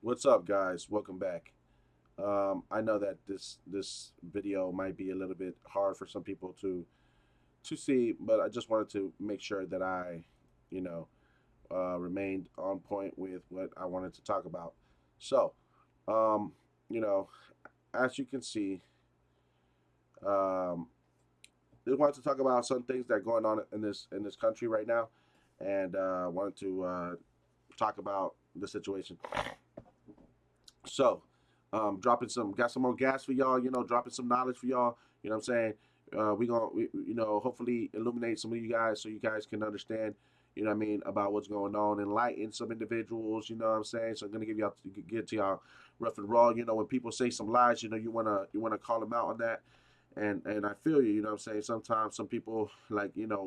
What's up, guys? Welcome back. I know that this video might be a little bit hard for some people to see, but I just wanted to make sure that you know, remained on point with what I wanted to talk about. So, um, you know, as you can see, um, I wanted to talk about some things that are going on in this country right now, and wanted to talk about the situation. So, dropping got some more gas for y'all, dropping some knowledge for y'all, you know what I'm saying? Hopefully illuminate some of you guys so you guys can understand, what I mean, about what's going on, enlighten some individuals, you know what I'm saying? So I'm going to get to y'all rough and raw, when people say some lies, you want to call them out on that. And I feel you, you know what I'm saying? Sometimes some people like, didn't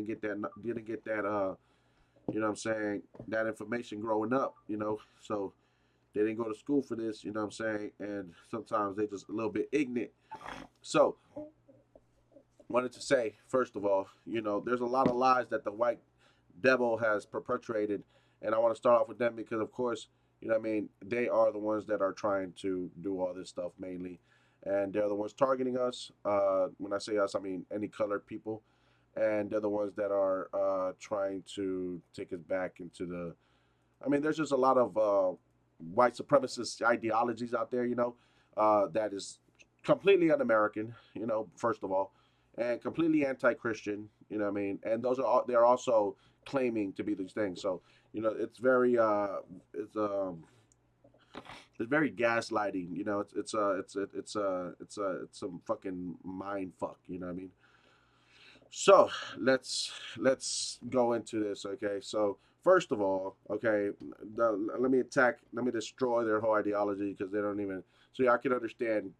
get that you know what I'm saying, that information growing up, so they didn't go to school for this, you know what I'm saying? And sometimes they just a little bit ignorant. So, wanted to say, first of all, there's a lot of lies that the white devil has perpetrated. And I want to start off with them because, of course, they are the ones that are trying to do all this stuff mainly. And they're the ones targeting us. When I say us, I mean any colored people. And they're the ones that are trying to take us back into there's just a lot of white supremacist ideologies out there, that is completely un-American, first of all, and completely anti-Christian, and they're also claiming to be these things. So, it's it's um, it's very gaslighting. It's some fucking mind fuck. You know what I mean? So let's go into this, okay? So first of all, okay, let me destroy their whole ideology because they don't even. So yeah, I can understand,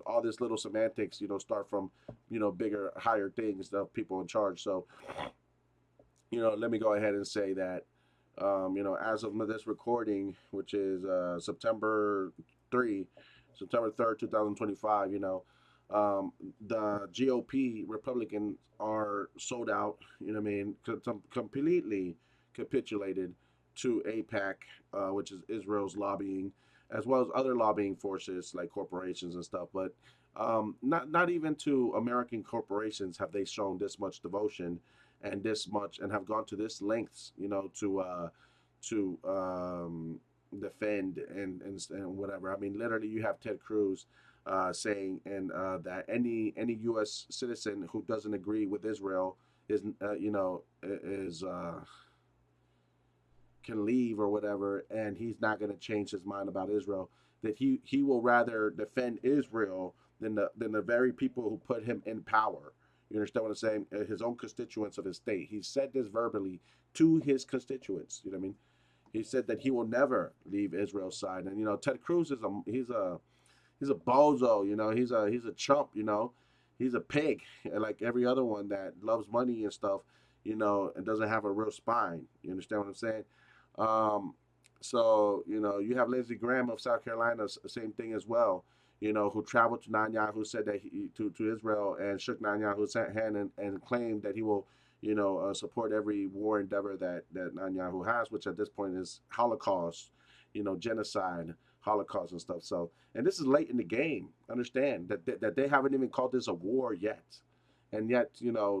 all this little semantics, start from, bigger, higher things, the people in charge. So let me go ahead and say that, as of this recording, which is three, September 3rd, 2025, the GOP Republicans are sold out, completely capitulated to APAC, which is Israel's lobbying, as well as other lobbying forces like corporations and stuff. But not even to American corporations have they shown this much devotion and this much and have gone to this lengths, to defend and whatever. I mean, literally, you have Ted Cruz saying and that any U.S. citizen who doesn't agree with Israel is can leave or whatever, and he's not going to change his mind about Israel. That he will rather defend Israel than the very people who put him in power. You understand what I'm saying? His own constituents of his state. He said this verbally to his constituents. You know what I mean? He said that he will never leave Israel's side. And Ted Cruz is he's a bozo. He's a chump. He's a pig, like every other one that loves money and stuff. And doesn't have a real spine. You understand what I'm saying? Um, so you have Lindsey Graham of South Carolina, same thing as well. Who traveled to Netanyahu, said that to Israel and shook Netanyahu's hand and claimed that he will, support every war endeavor that Netanyahu has, which at this point is Holocaust, genocide, Holocaust and stuff. So, and this is late in the game. Understand that they haven't even called this a war yet, and yet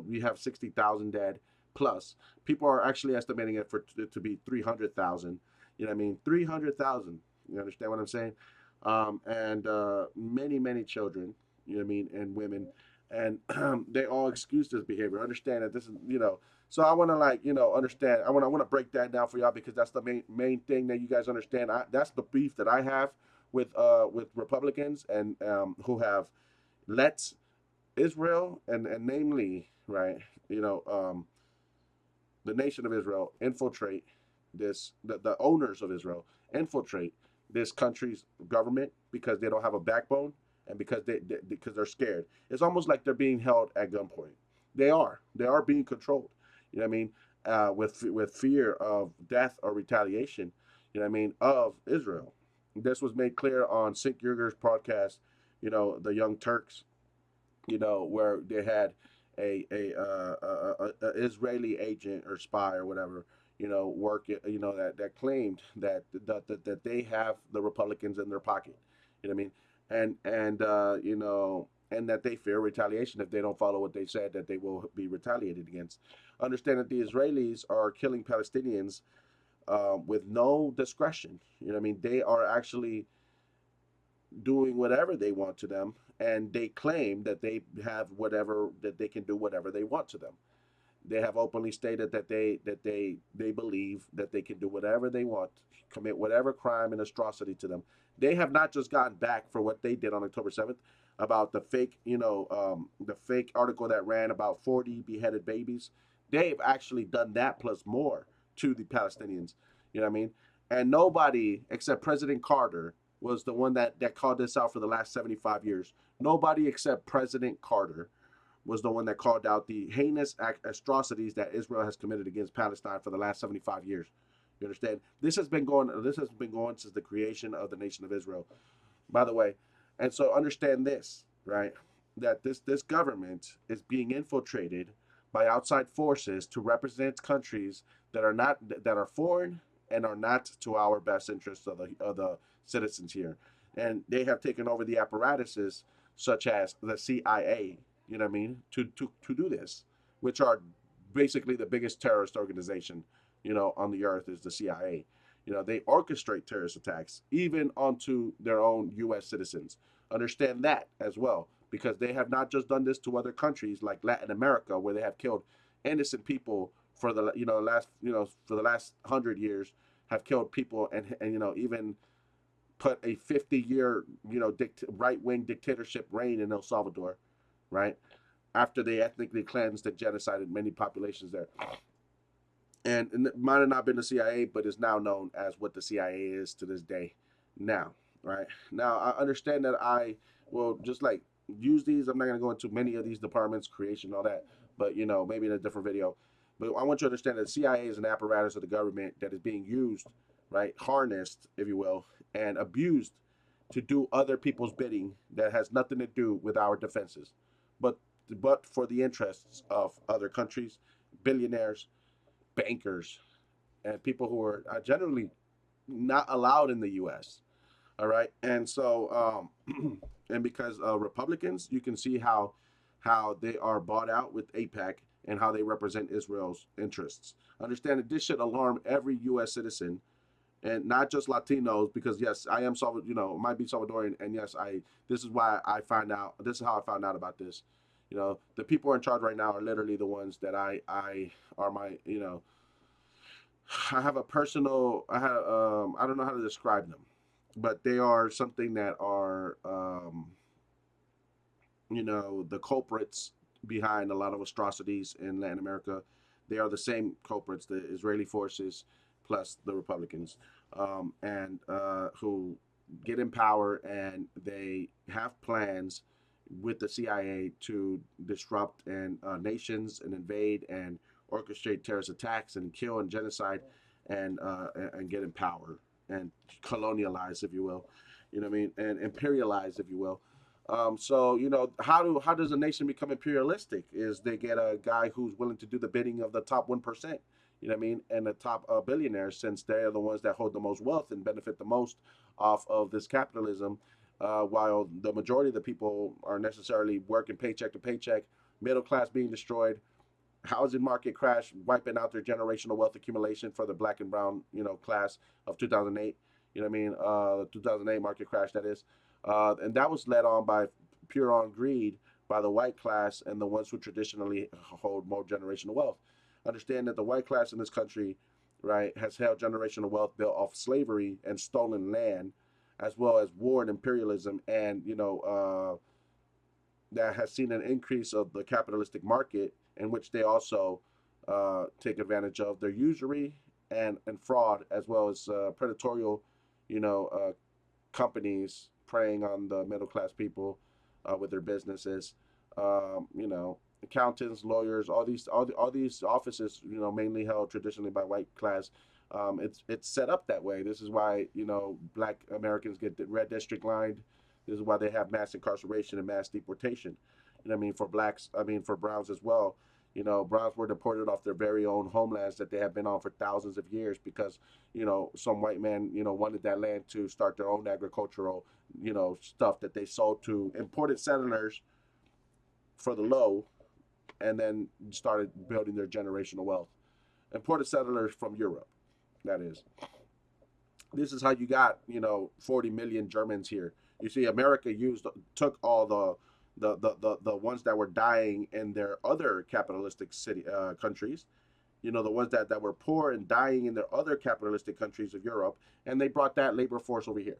we have 60,000 dead plus. People are actually estimating it for to be 300,000. You know what I mean? 300,000. You understand what I'm saying? And many, many children, you know what I mean, and women. And they all excuse this behavior. Understand that this is. So I want to understand. I want to break that down for y'all because that's the main thing that you guys understand. That's the beef that I have with Republicans and who have let Israel and namely right, you know, um, the nation of Israel infiltrate the owners of Israel infiltrate this country's government because they don't have a backbone and because they're scared. It's almost like they're being held at gunpoint. They are being controlled. You know what I mean? With fear of death or retaliation. You know what I mean, of Israel. This was made clear on Sink Yuger's podcast. The Young Turks, where they had a Israeli agent or spy or whatever, work, that claimed that they have the Republicans in their pocket. You know what I mean? And that they fear retaliation if they don't follow what they said, that they will be retaliated against. Understand that the Israelis are killing Palestinians with no discretion. You know what I mean? They are actually doing whatever they want to them, and they claim that they have whatever, that they can do whatever they want to them. They have openly stated that they believe that they can do whatever they want, commit whatever crime and atrocity to them. They have not just gotten back for what they did on October 7th about the fake, the fake article that ran about 40 beheaded babies. They've actually done that plus more to the Palestinians. You know what I mean? And nobody except President Carter was the one that called this out for the last 75 years. Nobody except President Carter was the one that called out the heinous atrocities that Israel has committed against Palestine for the last 75 years. You understand? This has been going. This has been going since the creation of the nation of Israel. By the way, and so understand this, right? That this government is being infiltrated by outside forces to represent countries that are not, that are foreign and are not to our best interests of the citizens here. And they have taken over the apparatuses such as the CIA, you know what I mean, to do this, which are basically the biggest terrorist organization, on the earth is the CIA. They orchestrate terrorist attacks even onto their own U.S. citizens. Understand that as well, because they have not just done this to other countries like Latin America, where they have killed innocent people for the last for the last 100 years, have killed people, and even put a 50-year right-wing dictatorship reign in El Salvador, right? After they ethnically cleansed and genocided many populations there. And it might have not been the CIA, but is now known as what the CIA is to this day. Now, right? Now, I understand that I will just like use these. I'm not going to go into many of these departments, creation, all that, but maybe in a different video. But I want you to understand that the CIA is an apparatus of the government that is being used, right? Harnessed, if you will, and abused to do other people's bidding that has nothing to do with our defenses, but for the interests of other countries, billionaires, bankers, and people who are generally not allowed in the U.S. All right, and so and because Republicans, you can see how they are bought out with AIPAC and how they represent Israel's interests. Understand that this should alarm every U.S. citizen, and not just Latinos, because yes, I am might be Salvadorian, and yes, this is why I find out. This is how I found out about this. The people in charge right now are literally the ones that I are my, I have a personal, I don't know how to describe them, but they are something that are, the culprits behind a lot of atrocities in Latin America. They are the same culprits, the Israeli forces plus the Republicans, and who get in power, and they have plans with the CIA to disrupt and nations and invade and orchestrate terrorist attacks and kill and genocide and get in power and colonialize, if you will, what I mean, and imperialize, if you will. So how does a nation become imperialistic? Is they get a guy who's willing to do the bidding of the top 1%, you know what I mean, and the top billionaires, since they are the ones that hold the most wealth and benefit the most off of this capitalism, while the majority of the people are necessarily working paycheck to paycheck, middle class being destroyed, housing market crash, wiping out their generational wealth accumulation for the black and brown, class of 2008. You know what I mean? The 2008 market crash, that is. And that was led on by pure on greed by the white class and the ones who traditionally hold more generational wealth. Understand that the white class in this country, right, has held generational wealth built off slavery and stolen land, as well as war and imperialism, and that has seen an increase of the capitalistic market, in which they also take advantage of their usury and fraud, as well as predatorial, companies preying on the middle class people with their businesses. Accountants, lawyers, all these offices, mainly held traditionally by white class. It's set up that way. This is why black Americans get the red district lined. This is why they have mass incarceration and mass deportation. For blacks, for browns as well. You know, Browns were deported off their very own homelands that they have been on for thousands of years because, you know, some white man, you know, wanted that land to start their own agricultural, you know, stuff that they sold to imported settlers for the low, and then started building their generational wealth. Imported settlers from Europe, that is. This is how you got, you know, 40 million Germans here. You see, America took all the ones that were dying in their other capitalistic countries, you know, the ones that were poor and dying in their other capitalistic countries of Europe, and they brought that labor force over here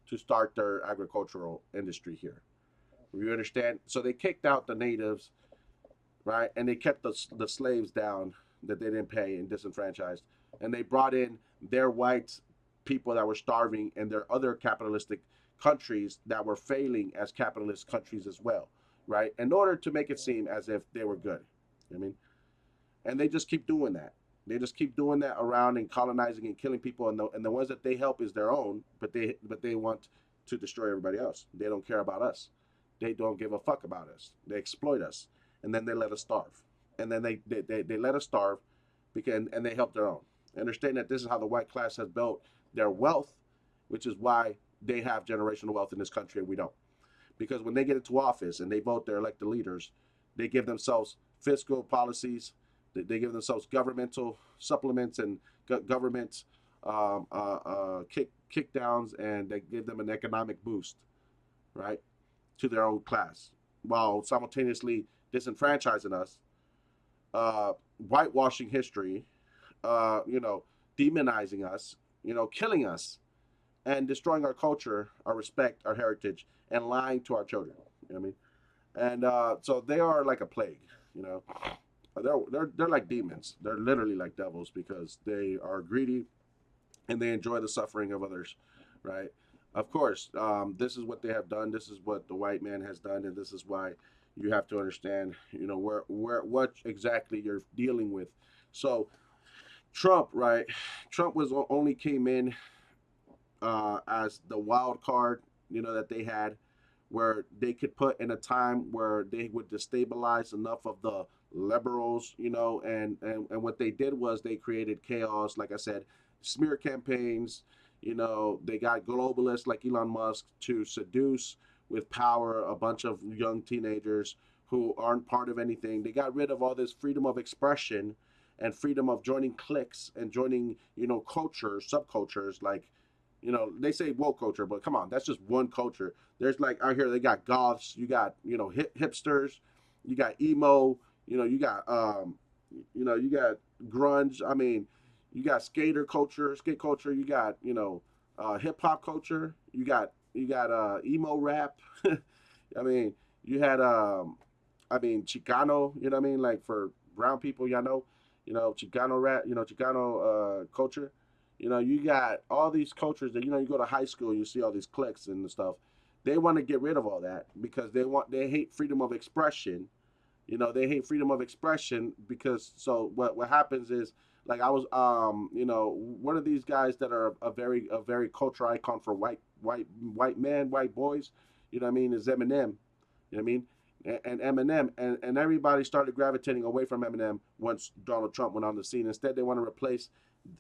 to start their agricultural industry here. You understand? So they kicked out the natives, right? And they kept the slaves down that they didn't pay and disenfranchised. And they brought in their white people that were starving in their other capitalistic countries that were failing as capitalist countries as well, right? In order to make it seem as if they were good. I mean, and they just keep doing that. They just keep doing that around and colonizing and killing people, and the ones that they help is their own, but they want to destroy everybody else. They don't care about us. They don't give a fuck about us. They exploit us, and then they let us starve, and then they let us starve, because and they help their own. Understand that this is how the white class has built their wealth, which is why they have generational wealth in this country and we don't. Because when they get into office and they vote their elected leaders, they give themselves fiscal policies, they give themselves governmental supplements and government kick downs, and they give them an economic boost, right, to their own class, while simultaneously disenfranchising us, whitewashing history, you know, demonizing us, you know, killing us, and destroying our culture, our respect, our heritage, and lying to our children. You know what I mean? And so they are like a plague. You know, they're like demons. They're literally like devils because they are greedy and they enjoy the suffering of others, right? Of course, this is what they have done. This is what the white man has done, and this is why you have to understand, you know, what exactly you're dealing with. So Trump, right? Trump was only came in as the wild card, you know, that they had, where they could put in a time where they would destabilize enough of the liberals, you know, and what they did was they created chaos. Like I said, smear campaigns. You know, they got globalists like Elon Musk to seduce with power a bunch of young teenagers who aren't part of anything. They got rid of all this freedom of expression and freedom of joining cliques and joining, you know, cultures, subcultures, like, you know, they say woke culture, but come on, that's just one culture. There's like out here, they got goths, you got, you know, hipsters, you got emo, you know, you got grunge. I mean, you got skate culture. You got, you know, hip hop culture. You got emo rap. I mean, you had I mean, Chicano. You know what I mean? Like for brown people, you know, Chicano rap. You know, Chicano culture. You know, you got all these cultures that, you know, you go to high school, you see all these cliques and stuff. They want to get rid of all that because they hate freedom of expression. You know, they hate freedom of expression because so what happens is, like, I was you know, one of these guys that are a very culture icon for white men, white boys, you know what I mean, is Eminem. You know what I mean? And Eminem, and everybody started gravitating away from Eminem once Donald Trump went on the scene. Instead, they want to replace,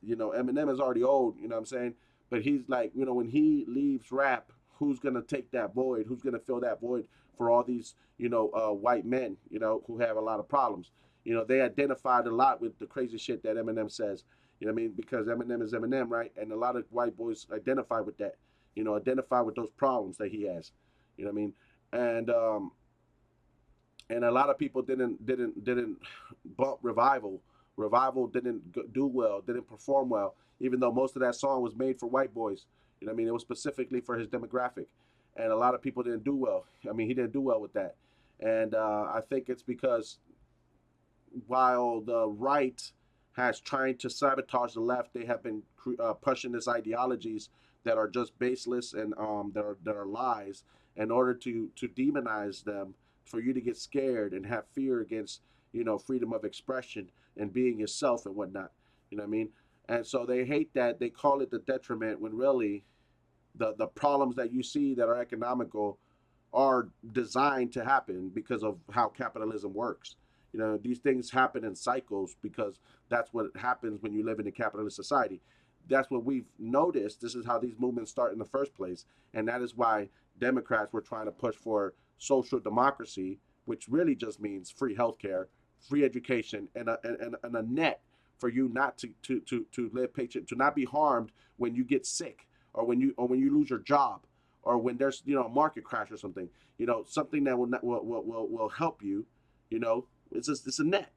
you know, Eminem is already old, you know what I'm saying? But he's like, you know, when he leaves rap, who's gonna take that void? Who's gonna fill that void for all these, you know, white men, you know, who have a lot of problems? You know, they identified a lot with the crazy shit that Eminem says. You know what I mean? Because Eminem is Eminem, right? And a lot of white boys identify with that. You know, identify with those problems that he has. You know what I mean? And and a lot of people didn't bump Revival. Revival didn't do well, didn't perform well, even though most of that song was made for white boys. You know what I mean? It was specifically for his demographic, and a lot of people didn't do well. I mean, he didn't do well with that, and I think it's because while the right has trying to sabotage the left, they have been pushing these ideologies that are just baseless and that are lies in order to demonize them, for you to get scared and have fear against, you know, freedom of expression and being yourself and whatnot. You know what I mean? And so they hate that. They call it the detriment when really the problems that you see that are economical are designed to happen because of how capitalism works. You know, these things happen in cycles because that's what happens when you live in a capitalist society. That's what we've noticed. This is how these movements start in the first place. And that is why Democrats were trying to push for social democracy, which really just means free healthcare, free education, and a net for you not to live paycheck, to not be harmed when you get sick, or when you lose your job, or when there's, a market crash or something. Something that will not, will help you. It's a net.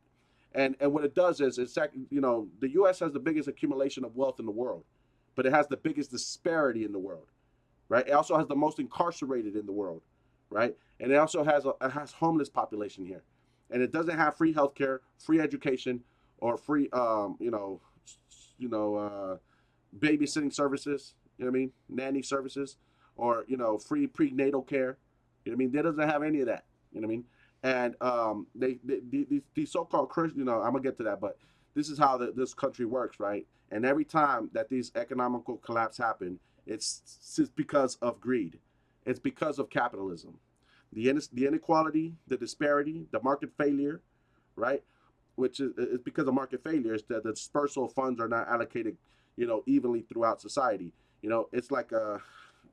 And what it does is the U.S. has the biggest accumulation of wealth in the world, but it has the biggest disparity in the world, right? It also has the most incarcerated in the world, right? And it also has homeless population here, and it doesn't have free healthcare, free education, or free babysitting services. You know what I mean? Nanny services, or free prenatal care. You know what I mean? It doesn't have any of that. You know what I mean? And these so-called Christians, I'm gonna get to that, but this is how this country works, right? And every time that these economical collapse happen, it's because of greed. It's because of capitalism, the inequality, the disparity, the market failure, right? Which is because of market failure. Is that the dispersal of funds are not allocated, evenly throughout society. It's like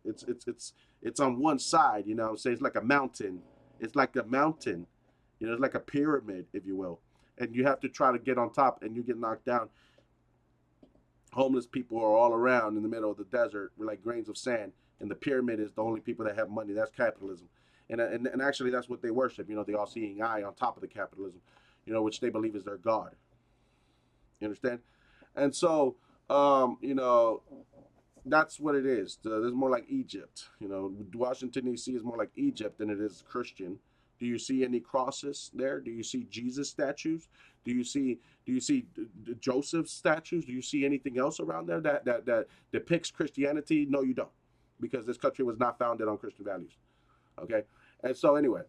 it's on one side. Say it's like a mountain. It's like a mountain. It's like a pyramid, if you will, and you have to try to get on top, and you get knocked down. Homeless people are all around in the middle of the desert, with like grains of sand, and the pyramid is the only people that have money. That's capitalism, and actually that's what they worship. The all-seeing eye on top of the capitalism, which they believe is their god. You understand? And so, that's what it is. This is more like Egypt. Washington D.C. is more like Egypt than it is Christian. Do you see any crosses there? Do you see Jesus statues? Do you see Joseph statues? Do you see anything else around there that depicts Christianity? No, you don't, because this country was not founded on Christian values. Okay, and so anyway,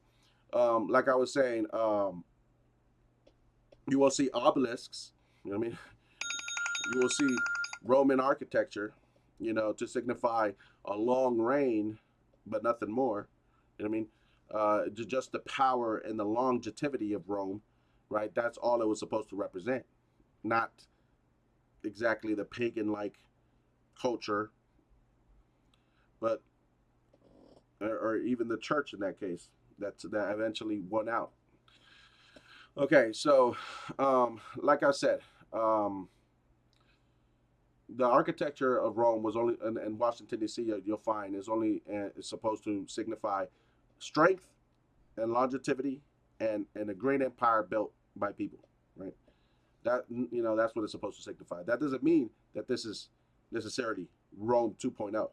like I was saying, you will see obelisks. You know what I mean? You will see Roman architecture, to signify a long reign, but nothing more. You know what I mean? Just the power and the longevity of Rome, right? That's all it was supposed to represent, not exactly the pagan-like culture, but or even the church in that case. That eventually won out. Okay, so like I said, the architecture of Rome was only, and Washington D.C. You'll find is supposed to signify strength and longevity, and a great empire built by people, right? That's what it's supposed to signify. That doesn't mean that this is necessarily Rome 2.0.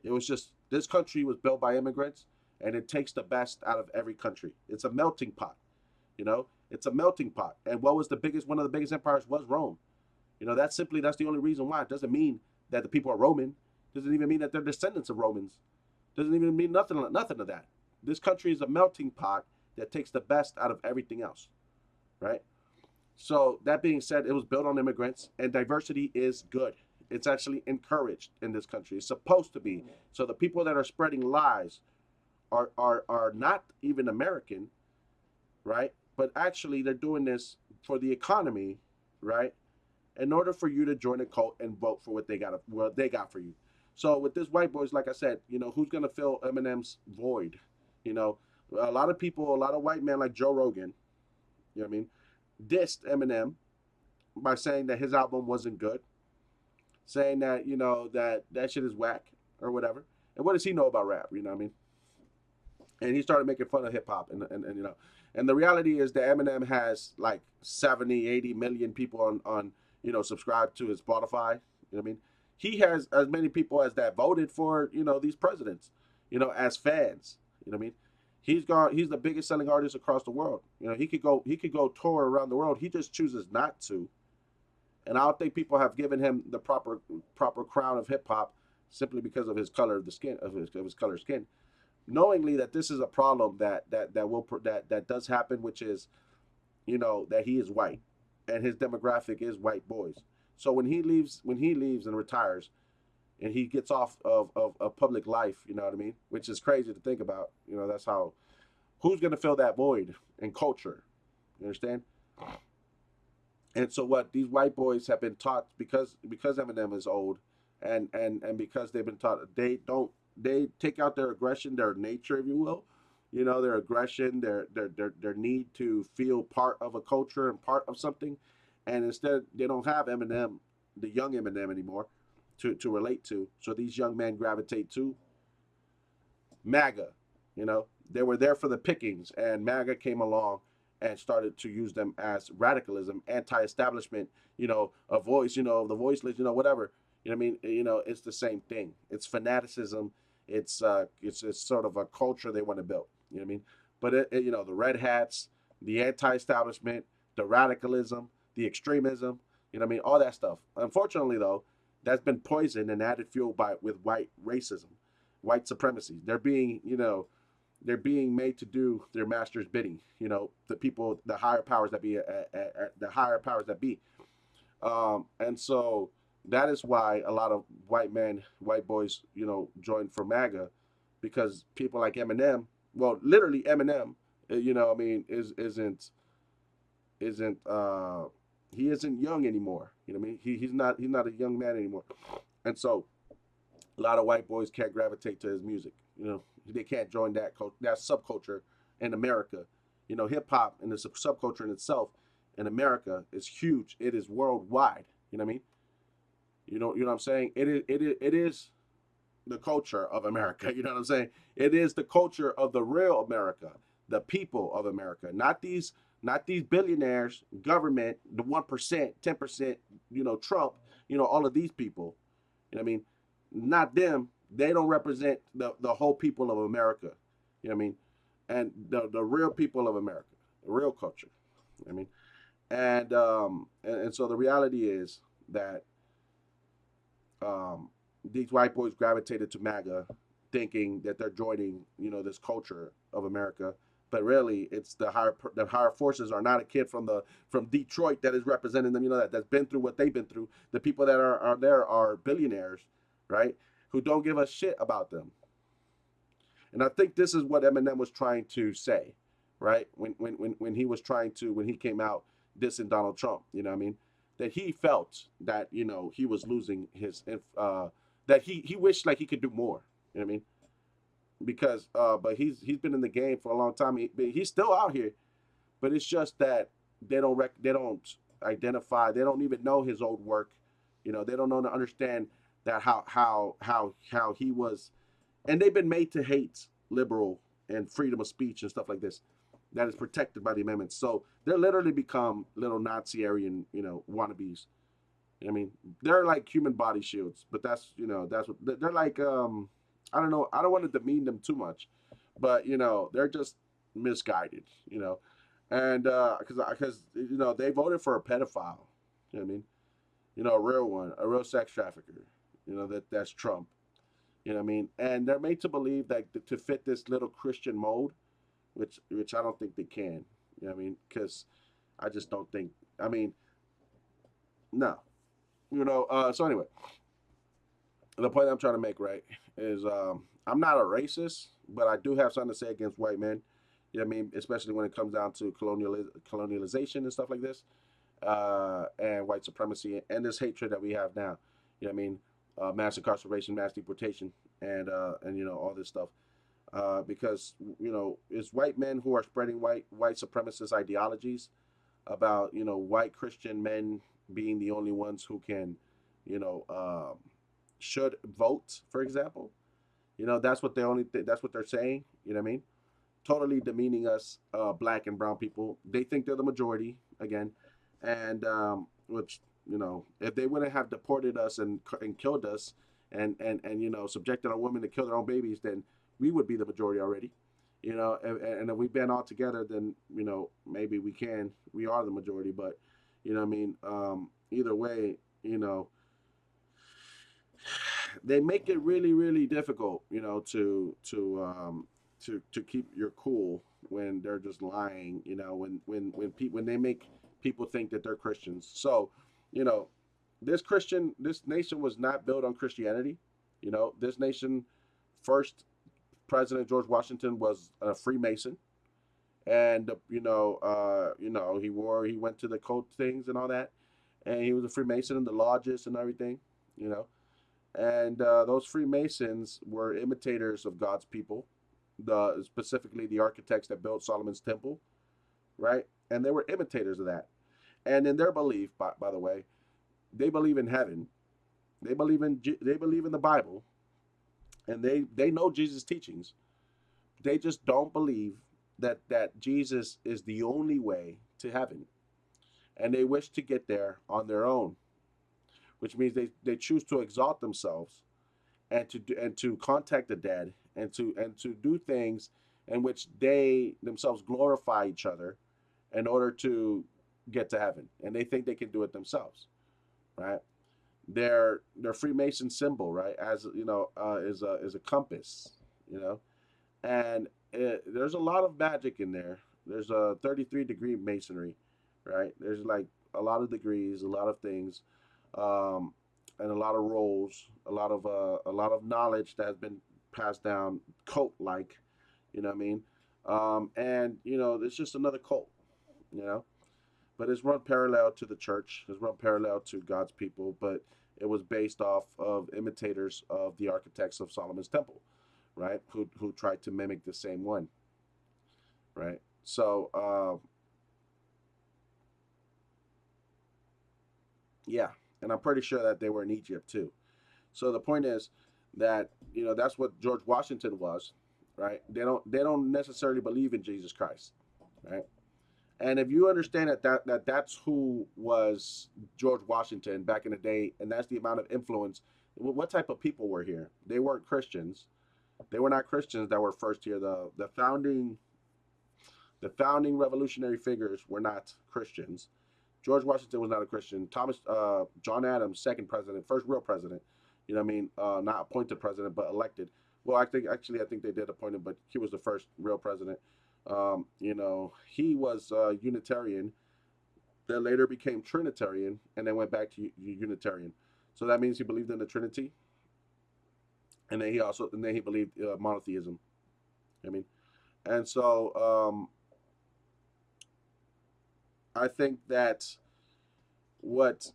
It was just, this country was built by immigrants, and it takes the best out of every country. It's a melting pot, it's a melting pot. And what was one of the biggest empires was Rome. That's the only reason why. It doesn't mean that the people are Roman. Doesn't even mean that they're descendants of Romans. Doesn't even mean nothing of that. This country is a melting pot that takes the best out of everything else, right? So that being said, it was built on immigrants, and diversity is good. It's actually encouraged in this country. It's supposed to be. So the people that are spreading lies are not even American, right? But actually they're doing this for the economy, right? In order for you to join a cult and vote for what they got for you. So with this white boys, like I said, who's gonna fill Eminem's void? A lot of people, a lot of white men like Joe Rogan, you know what I mean, dissed Eminem by saying that his album wasn't good, saying that that shit is whack or whatever. And what does he know about rap? You know what I mean? And he started making fun of hip hop, and the reality is that Eminem has like 70, 80 million people on subscribe to his Spotify. You know what I mean? He has as many people as that voted for, these presidents, as fans. You know what I mean? He's the biggest selling artist across the world. He could go tour around the world. He just chooses not to. And I don't think people have given him the proper crown of hip hop simply because of his color of the skin, of his color skin. Knowingly that this is a problem that does happen, which is, that he is white, and his demographic is white boys. So when he leaves and retires, and he gets off of public life, you know what I mean? Which is crazy to think about. That's how, who's going to fill that void in culture? You understand? And so what these white boys have been taught, because Eminem is old, and because they've been taught, they take out their aggression, their nature, if you will, their aggression, their need to feel part of a culture and part of something, and instead they don't have Eminem, the young Eminem anymore, to relate to. So these young men gravitate to MAGA. They were there for the pickings, and MAGA came along and started to use them as radicalism, anti-establishment, a voice, the voiceless, whatever. I mean? It's the same thing. It's fanaticism. It's sort of a culture they want to build. You know what I mean? But the red hats, the anti-establishment, the radicalism, the extremism, what I mean? All that stuff. Unfortunately, though, that's been poisoned and added fuel with white racism, white supremacy. They're being made to do their master's bidding. The people, the higher powers that be, the higher powers that be. And so that is why a lot of white boys, joined for MAGA, because people like Eminem, well, literally Eminem, I mean, isn't he isn't young anymore. I mean? He's not a young man anymore, and so a lot of white boys can't gravitate to his music. They can't join that subculture in America. Hip hop and the subculture in itself in America is huge. It is worldwide. You know what I mean? What I'm saying? It is the culture of America. You know what I'm saying? It is the culture of the real America, the people of America, not these billionaires, government, the 1%, 10%, Trump, all of these people. You know what I mean? Not them. They don't represent the whole people of America. You know what I mean? And the real people of America, the real culture. You know what I mean? And so the reality is that these white boys gravitated to MAGA, thinking that they're joining, this culture of America. But really, it's the higher forces are not a kid from Detroit that is representing them. That's been through what they've been through. The people that are there are billionaires, right? Who don't give a shit about them. And I think this is what Eminem was trying to say, right? When he came out dissing Donald Trump, you know what I mean? That he felt that, he was losing that he wished like he could do more. You know what I mean? Because but he's been in the game for a long time. He's still out here, but it's just that they don't identify. They don't even know his old work. They don't know to understand that how he was, and they've been made to hate liberal and freedom of speech and stuff like this that is protected by the amendments. So they're literally become little Nazi Aryan, wannabes. I mean, they're like human body shields, but that's what they're like. I don't know. I don't want to demean them too much, but they're just misguided. And because they voted for a pedophile. You know what I mean? A real one, a real sex trafficker. That's Trump. You know what I mean? And they're made to believe that to fit this little Christian mold, which I don't think they can. You know what I mean? Because I just don't think. I mean, no. So anyway, the point I'm trying to make, right, is I'm not a racist, but I do have something to say against white men. You know what I mean? Especially when it comes down to colonialization and stuff like this, and white supremacy and this hatred that we have now. You know what I mean? Mass incarceration, mass deportation, and all this stuff. Because it's white men who are spreading white supremacist ideologies about white Christian men being the only ones who can should vote, for example. That's what that's what they're saying. You know what I mean? Totally demeaning us, black and brown people. They think they're the majority again, and which if they wouldn't have deported us and killed us, and subjected our women to kill their own babies, then we would be the majority already. And if we band all together, then maybe we are the majority. But what I mean, either way, they make it really, really difficult, to keep your cool when they're just lying, when they make people think that they're Christians. So, this nation was not built on Christianity. This nation, first President George Washington was a Freemason, and he went to the cult things and all that, and he was a Freemason in the lodges and everything, you know. And those Freemasons were imitators of God's people, specifically the architects that built Solomon's temple, right? And they were imitators of that. And in their belief, by the way, they believe in heaven. They believe in the Bible, and they know Jesus' teachings. They just don't believe that Jesus is the only way to heaven, and they wish to get there on their own, which means they choose to exalt themselves and to contact the dead and to do things in which they themselves glorify each other in order to get to heaven, and they think they can do it themselves, right? Their Freemason symbol, right, as you know, is a compass, you know, and there's a lot of magic in there. There's a 33-degree masonry, right? There's like a lot of degrees, a lot of things, um, and a lot of roles, a lot of knowledge that has been passed down, cult like, you know what I mean? And it's just another cult, you know. But it's run parallel to the church. It's run parallel to God's people, but it was based off of imitators of the architects of Solomon's temple, right? Who tried to mimic the same one, right? So yeah, and I'm pretty sure that they were in Egypt too. So the point is that that's what George Washington was, right? They don't necessarily believe in Jesus Christ, right? And if you understand that's who was George Washington back in the day, and that's the amount of influence, what type of people were here? They weren't Christians. They were not Christians that were first here. The founding revolutionary figures were not Christians. George Washington was not a Christian. John Adams, second president, first real president. You know what I mean? Not appointed president, but elected. Well, I think they did appoint him, but he was the first real president. He was Unitarian, that later became Trinitarian, and then went back to Unitarian. So that means he believed in the Trinity, and then he believed monotheism. I mean, and so I think that what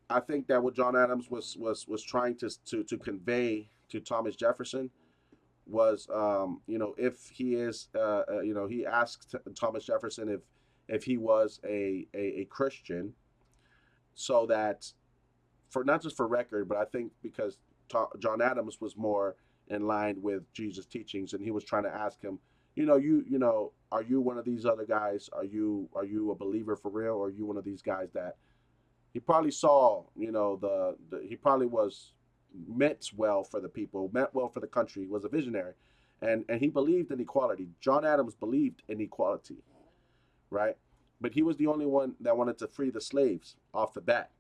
what John Adams was trying to convey to Thomas Jefferson was, if he is, he asked Thomas Jefferson if he was a Christian, so that, for not just for record, but I think because John Adams was more in line with Jesus' teachings, and he was trying to ask him, are you one of these other guys? Are you a believer for real, or are you one of these guys that he probably saw, he probably was meant well for the people, meant well for the country, was a visionary, and he believed in equality. John Adams believed in equality, right? But he was the only one that wanted to free the slaves off the bat.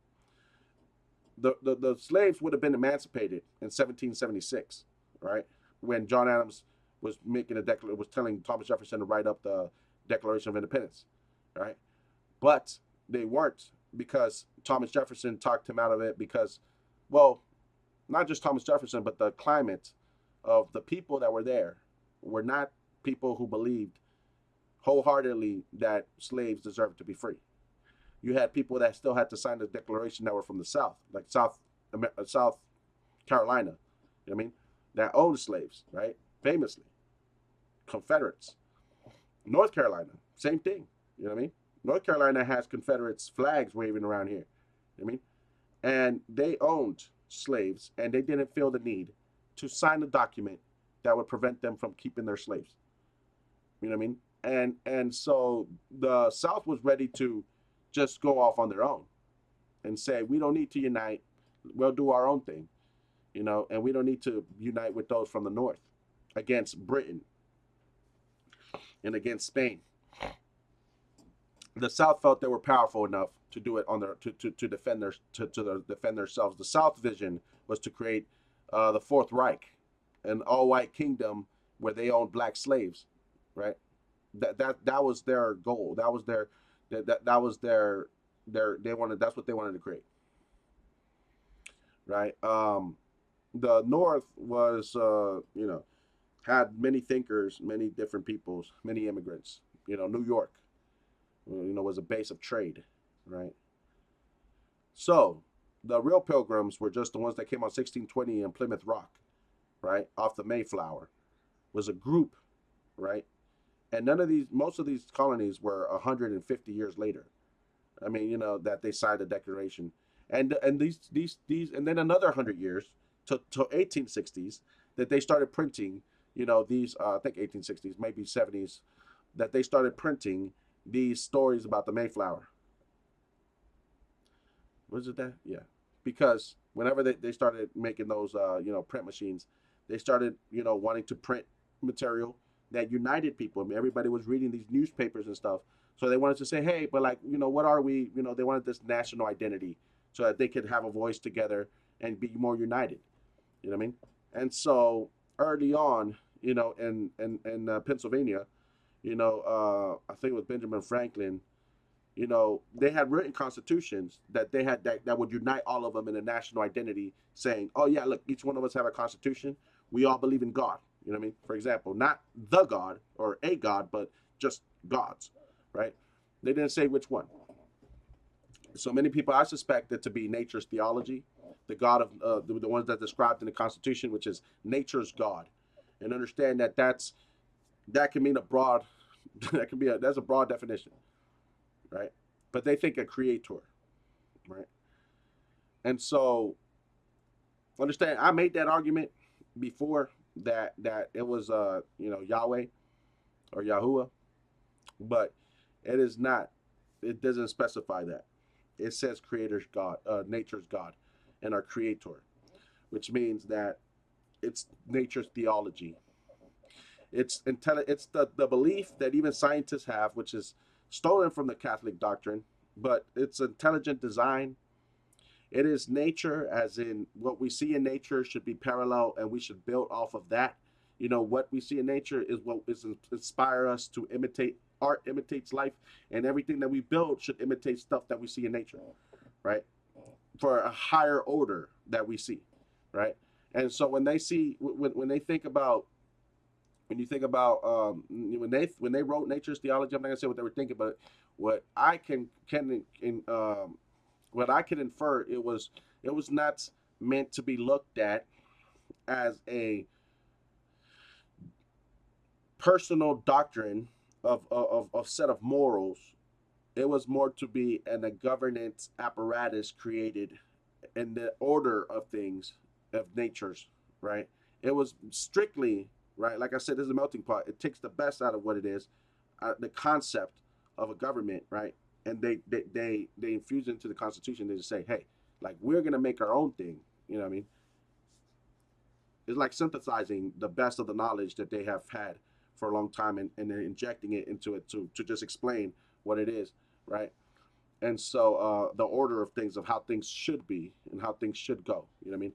The slaves would have been emancipated in 1776, right? When John Adams was was telling Thomas Jefferson to write up the Declaration of Independence, right? But they weren't, because Thomas Jefferson talked him out of it, because, well, not just Thomas Jefferson, but the climate of the people that were there were not people who believed wholeheartedly that slaves deserved to be free. You had people that still had to sign the Declaration that were from the South, like South Carolina, you know what I mean, that owned slaves, right? Famously, Confederates. North Carolina, same thing, you know what I mean? North Carolina has Confederates flags waving around here, you know what I mean? And they owned slaves, and they didn't feel the need to sign a document that would prevent them from keeping their slaves. You know what I mean? And so the South was ready to just go off on their own and say, we don't need to unite. We'll do our own thing, and we don't need to unite with those from the North against Britain and against Spain. The South felt they were powerful enough to do it on their to defend defend themselves. The South vision was to create the Fourth Reich, an all-white kingdom where they owned black slaves, right? That was their goal. That was their they wanted. That's what they wanted to create, right? The North was, had many thinkers, many different peoples, many immigrants. New York, was a base of trade, right? So the real pilgrims were just the ones that came on 1620 in Plymouth Rock, right, off the Mayflower. Was a group, right? And most of these colonies were 150 years later. I mean, that they signed the Declaration, and these, and then another 100 years to 1860s that they started printing. These I think 1860s, maybe 70s, that they started printing these stories about the Mayflower. Was it that? Yeah, because whenever they started making those print machines, they started wanting to print material that united people. I mean, everybody was reading these newspapers and stuff, so they wanted to say, hey, but like what are we? They wanted this national identity so that they could have a voice together and be more united. You know what I mean? And so early on, in Pennsylvania, I think it was Benjamin Franklin. They had written constitutions that they had that would unite all of them in a national identity, saying, oh yeah, look, each one of us have a constitution. We all believe in God. You know what I mean? For example, not the God or a God, but just gods, right? They didn't say which one. So many people, I suspect it to be nature's theology, the God of the ones that described in the Constitution, which is nature's God, and understand that can mean a broad, that's a broad definition, right? But they think a creator, right? And so understand, I made that argument before that it was Yahweh or Yahuwah, but it is not. It doesn't specify that. It says creator's God, nature's God, and our creator, which means that it's nature's theology. It's the belief that even scientists have, which is stolen from the Catholic doctrine, but it's intelligent design. It is nature, as in what we see in nature should be parallel, and we should build off of that. What we see in nature is what is inspire us to imitate. Art imitates life, and everything that we build should imitate stuff that we see in nature, right? For a higher order that we see, right? And so when they see, when they think about, when you think about when they wrote nature's theology, I'm not gonna say what they were thinking, but what I what I can infer, it was not meant to be looked at as a personal doctrine of set of morals. It was more to be a governance apparatus created in the order of things, of natures, right? It was strictly, right, like I said, this is a melting pot. It takes the best out of what it is, the concept of a government, right? And they infuse it into the Constitution. They just say, hey, like, we're gonna make our own thing. You know what I mean? It's like synthesizing the best of the knowledge that they have had for a long time, and then injecting it into it to just explain what it is, right? And so the order of things, of how things should be and how things should go. You know what I mean?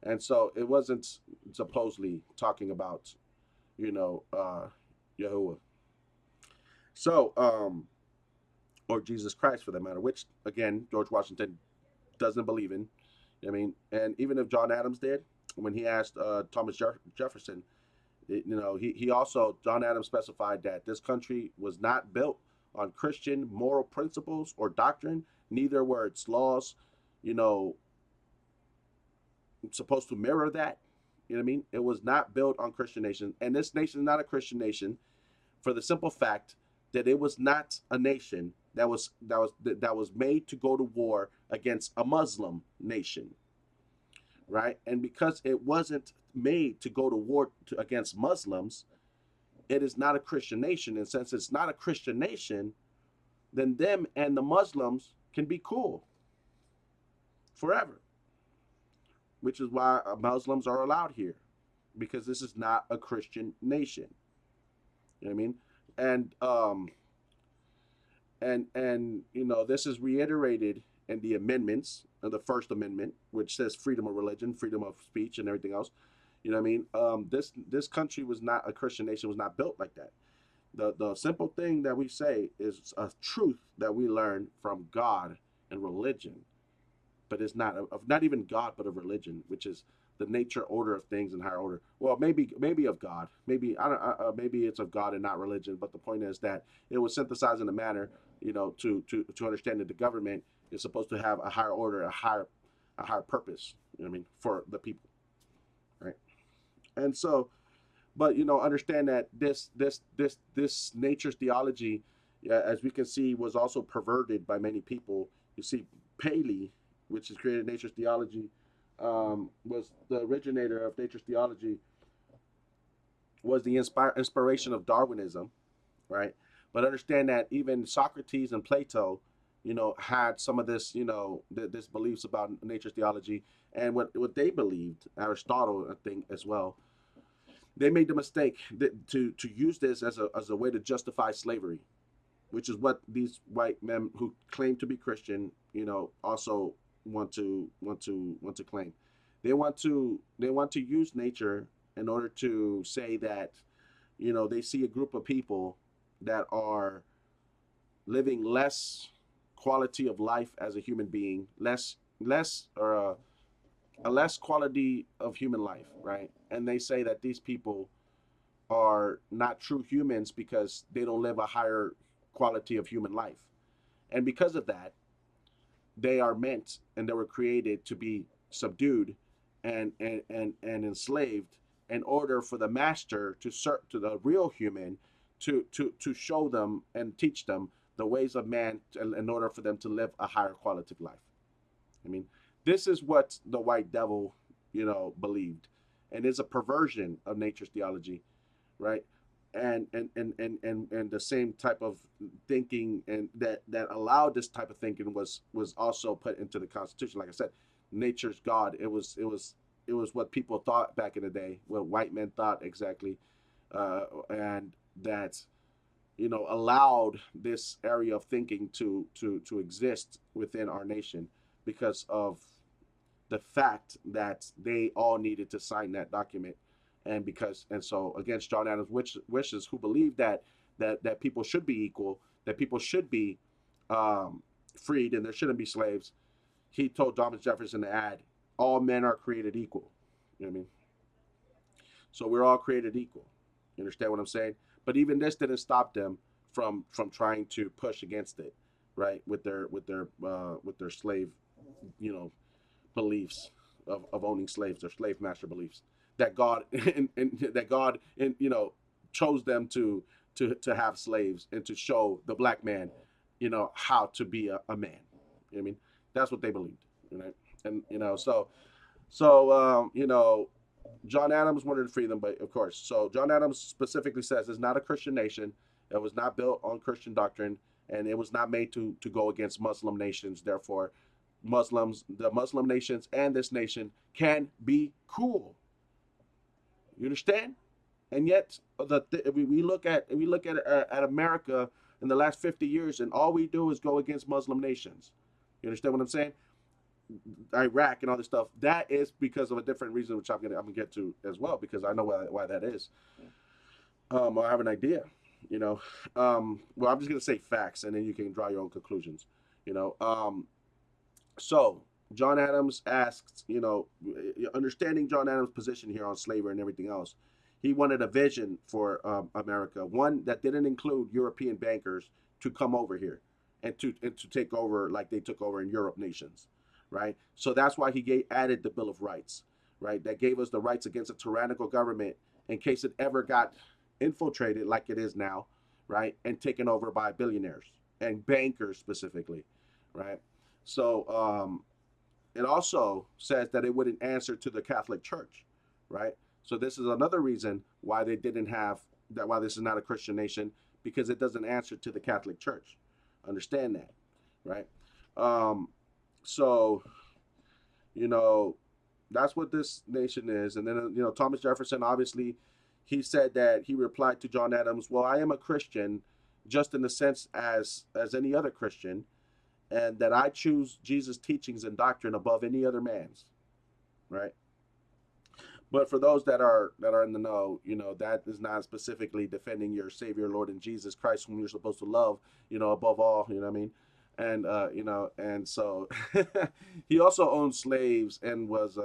And so it wasn't supposedly talking about, Yahuwah. So, or Jesus Christ for that matter, which again George Washington doesn't believe in. I mean, and even if John Adams did, when he asked Thomas Jefferson, he also, John Adams specified that this country was not built on Christian moral principles or doctrine. Neither were its laws, you know, supposed to mirror that. You know what I mean? It was not built on Christian nation, and this nation is not a Christian nation for the simple fact that it was not a nation that was made to go to war against a Muslim nation, right? And because it wasn't made to go to war against Muslims, it is not a Christian nation. And since it's not a Christian nation, then them and the Muslims can be cool forever, which is why Muslims are allowed here, because this is not a Christian nation. You know what I mean? And this is reiterated in the amendments of the First Amendment, which says freedom of religion, freedom of speech, and everything else. You know what I mean? This country was not a Christian nation, was not built like that. The simple thing that we say is a truth that we learn from God and religion. but it's not of not even God, but of religion, which is the nature order of things and higher order. Well, maybe of God, maybe I don't, maybe it's of God and not religion. But the point is that it was synthesized in a manner, to understand that the government is supposed to have a higher order, a higher purpose. You know what I mean, for the people, right? And so, but understand that this nature's theology, as we can see, was also perverted by many people. You see, Paley, which has created nature's theology, was the originator of nature's theology, was the inspiration of Darwinism, right? But understand that even Socrates and Plato, had some of this, this beliefs about nature's theology, and what they believed, Aristotle, I think, as well. They made the mistake to use this as a way to justify slavery, which is what these white men who claim to be Christian, also want to claim. They want to use nature in order to say that, they see a group of people that are living less quality of life as a human being, less or a less quality of human life, right? And they say that these people are not true humans because they don't live a higher quality of human life. And because of that, they are meant and they were created to be subdued and enslaved in order for the master to the real human to show them and teach them the ways of man in order for them to live a higher quality of life. I mean, this is what the white devil, believed, and is a perversion of nature's theology, right? And the same type of thinking and that allowed this type of thinking was also put into the Constitution. Like I said, nature's God. It was what people thought back in the day, what white men thought exactly, and that allowed this area of thinking to exist within our nation because of the fact that they all needed to sign that document, and so against John Adams' wishes, who believed that people should be equal, that people should be freed, and there shouldn't be slaves. He told Thomas Jefferson to add, "All men are created equal." You know what I mean? So we're all created equal. You understand what I'm saying? But even this didn't stop them from trying to push against it, right? With their slave, you know, beliefs of owning slaves, their slave master beliefs that God and that God and chose them to have slaves and to show the black man, how to be a man. You know what I mean? That's what they believed, and so John Adams wanted to free them, but of course, so John Adams specifically says it's not a Christian nation. It was not built on Christian doctrine, and it was not made to go against Muslim nations. Therefore, the Muslim nations, and this nation can be cool. You understand? And yet, we look at America in the last 50 years, and all we do is go against Muslim nations. You understand what I'm saying? Iraq and all this stuff. That is because of a different reason, which I'm gonna get to as well, because I know why that is. Or I have an idea. Well, I'm just gonna say facts, and then you can draw your own conclusions. You know. So John Adams asks, understanding John Adams' position here on slavery and everything else, he wanted a vision for America, one that didn't include European bankers to come over here and to take over like they took over in Europe nations, right? So that's why he added the Bill of Rights, right? That gave us the rights against a tyrannical government in case it ever got infiltrated like it is now, right? And taken over by billionaires and bankers specifically, right? So it also says that it wouldn't answer to the Catholic Church, right? So this is another reason why they didn't have that, why this is not a Christian nation, because it doesn't answer to the Catholic Church. Understand that, right? So, that's what this nation is. And then, Thomas Jefferson, obviously, he said that he replied to John Adams, well, I am a Christian just in the sense as any other Christian, and that I choose Jesus' teachings and doctrine above any other man's, right? But for those that are in the know, that is not specifically defending your Savior, Lord, and Jesus Christ, whom you're supposed to love, above all, you know what I mean? And and so he also owned slaves and was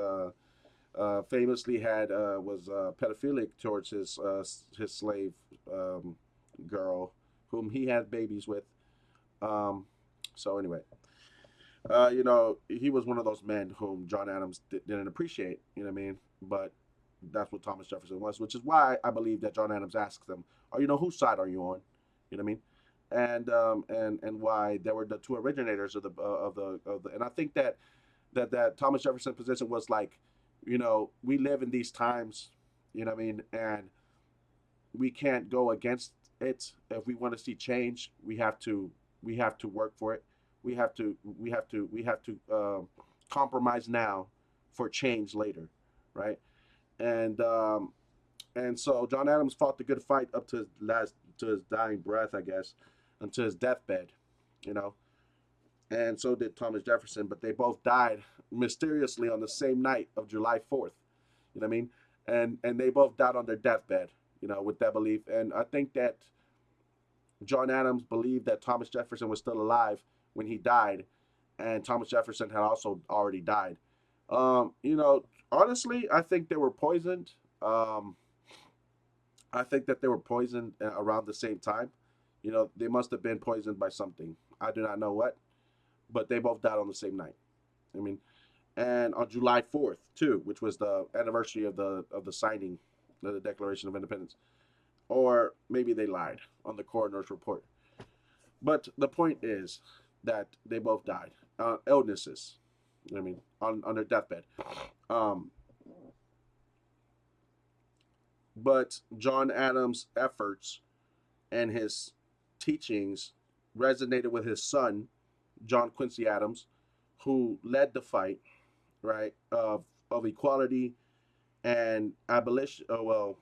famously had was pedophilic towards his slave um, girl, whom he had babies with. Um, so anyway, he was one of those men whom John Adams didn't appreciate. You know what I mean? But that's what Thomas Jefferson was, which is why I believe that John Adams asked them, "Oh, whose side are you on?" You know what I mean? And why they were the two originators of the. And I think that Thomas Jefferson's position was like, we live in these times, you know what I mean, and we can't go against it. If we want to see change, we have to work for it. We have to compromise now for change later, right? And and so John Adams fought the good fight up to his dying breath, I guess, until his deathbed, you know. And so did Thomas Jefferson, but they both died mysteriously on the same night of July 4th. You know what I mean? And they both died on their deathbed, with that belief. And I think that John Adams believed that Thomas Jefferson was still alive when he died, and Thomas Jefferson had also already died. Honestly, I think they were poisoned. Um, I think that they were poisoned around the same time. They must have been poisoned by something. I do not know what, but they both died on the same night. I mean, and on July 4th too, which was the anniversary of the signing of the Declaration of Independence. Or maybe they lied on the coroner's report. But the point is that they both died. Illnesses. I mean, on their deathbed. Um, but John Adams' efforts and his teachings resonated with his son, John Quincy Adams, who led the fight, right, of equality and abolition. Well,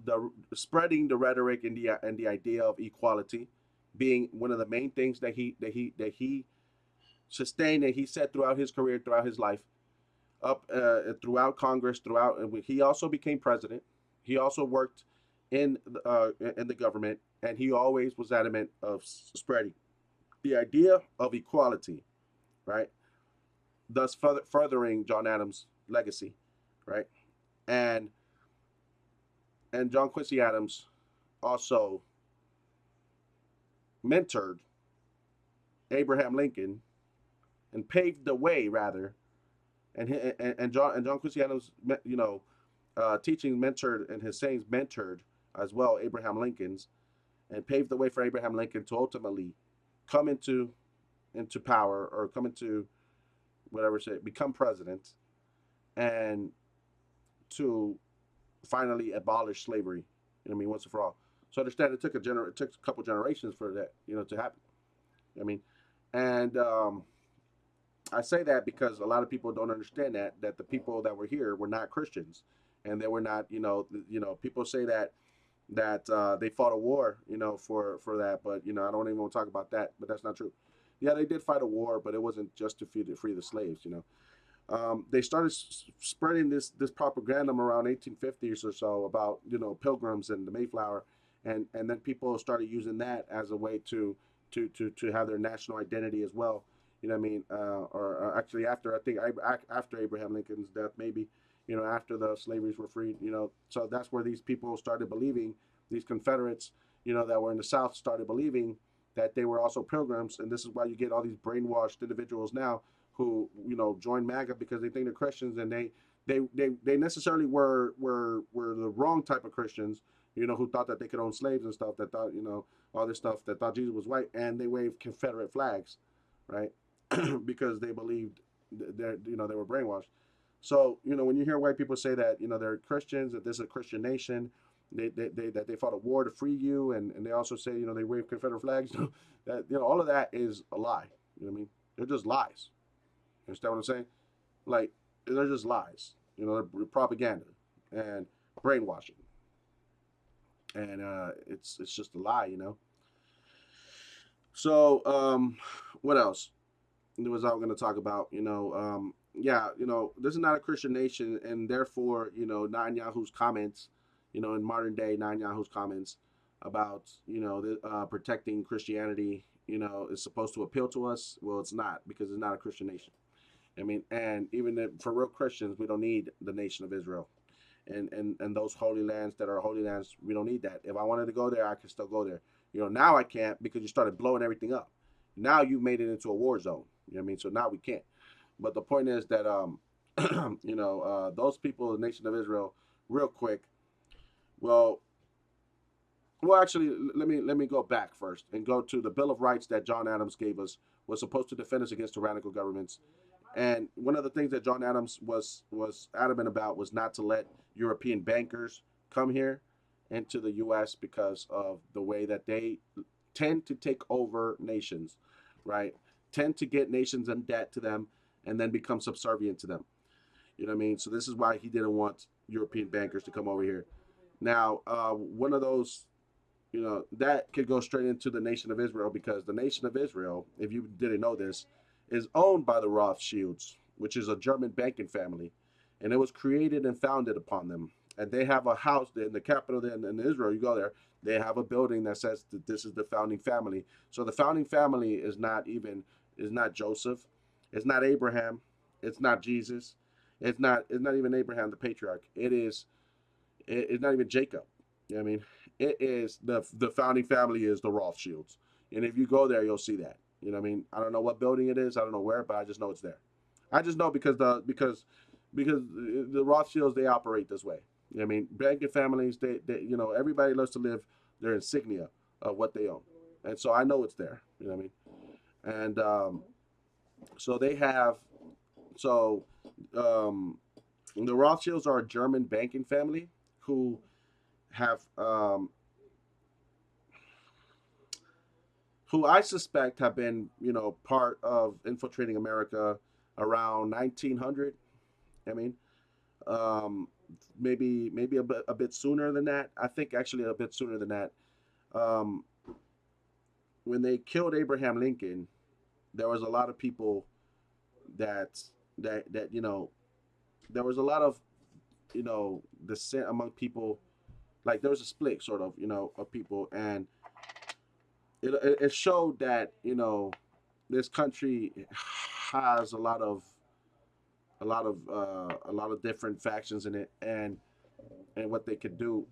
the spreading the rhetoric and the idea of equality being one of the main things that he sustained and he said throughout his career, throughout his life, up throughout Congress, throughout. And he also became president. He also worked in the government, and he always was adamant of spreading the idea of equality, right? Thus furthering John Adams' legacy, right? And John Quincy Adams also mentored Abraham Lincoln and paved the way, rather. And John Quincy Adams, teaching mentored and his sayings mentored as well Abraham Lincoln's, and paved the way for Abraham Lincoln to ultimately come into power, or come into whatever say become president, and to finally abolish slavery. You know what I mean, once and for all. So understand it took a couple generations for that to happen. I mean, and I say that because a lot of people don't understand that the people that were here were not Christians, and they were not people say that they fought a war for that, but I don't even want to talk about that, but that's not true. Yeah, they did fight a war, but it wasn't just to free the slaves. They started spreading this propaganda around 1850s or so about pilgrims and the Mayflower, and then people started using that as a way to have their national identity as well. You know what I mean? Or actually, after I think after Abraham Lincoln's death, maybe after the slaveries were freed. So that's where these people started believing, these Confederates, that were in the South, started believing that they were also pilgrims, and this is why you get all these brainwashed individuals now who join MAGA because they think they're Christians, and they necessarily were the wrong type of Christians, who thought that they could own slaves and stuff, that thought all this stuff, that thought Jesus was white, and they waved Confederate flags, right? Because they believed they were brainwashed. So when you hear white people say that they're Christians, that this is a Christian nation, that they fought a war to free you, and they also say they wave Confederate flags, that all of that is a lie. You know what I mean? They're just lies. You understand what I'm saying? Like, they're just lies. They're propaganda and brainwashing, and it's just a lie. So what else was I going to talk about? Yeah, this is not a Christian nation, and therefore, Netanyahu's comments, in modern day Netanyahu's comments about, protecting Christianity, is supposed to appeal to us. Well, it's not, because it's not a Christian nation. I mean, and even for real Christians, we don't need the nation of Israel. And those holy lands that are holy lands, we don't need that. If I wanted to go there, I can still go there. Now I can't, because you started blowing everything up. Now you made it into a war zone. You know what I mean? So now we can't. But the point is that those people, the nation of Israel, real quick. Well, actually, let me go back first and go to the Bill of Rights that John Adams gave us. Was supposed to defend us against tyrannical governments. And one of the things that John Adams was adamant about was not to let European bankers come here into the U.S. because of the way that they tend to take over nations, right? Tend to get nations in debt to them and then become subservient to them. You know what I mean? So this is why he didn't want European bankers to come over here. Now, one of those, that could go straight into the nation of Israel, because the nation of Israel, if you didn't know this, is owned by the Rothschilds, which is a German banking family, and it was created and founded upon them. And they have a house in the capital in Israel. You go there, they have a building that says that this is the founding family. So the founding family is not Joseph, it's not Abraham, it's not Jesus, it's not even Abraham the patriarch. It's not even Jacob. You know what I mean? It is the founding family is the Rothschilds, and if you go there, you'll see that. You know what I mean? I don't know what building it is. I don't know where, but I just know it's there. I just know because the Rothschilds, they operate this way. You know what I mean? Banking families, they everybody loves to live their insignia of what they own, and so I know it's there. You know what I mean? And so they have the Rothschilds are a German banking family who have who I suspect have been, part of infiltrating America around 1900. I mean, maybe a bit sooner than that. I think actually a bit sooner than that. Um, when they killed Abraham Lincoln, there was a lot of people that there was a lot of dissent among people. Like there was a split, sort of, of people, and it showed that this country has a lot of different factions in it, and what they could do.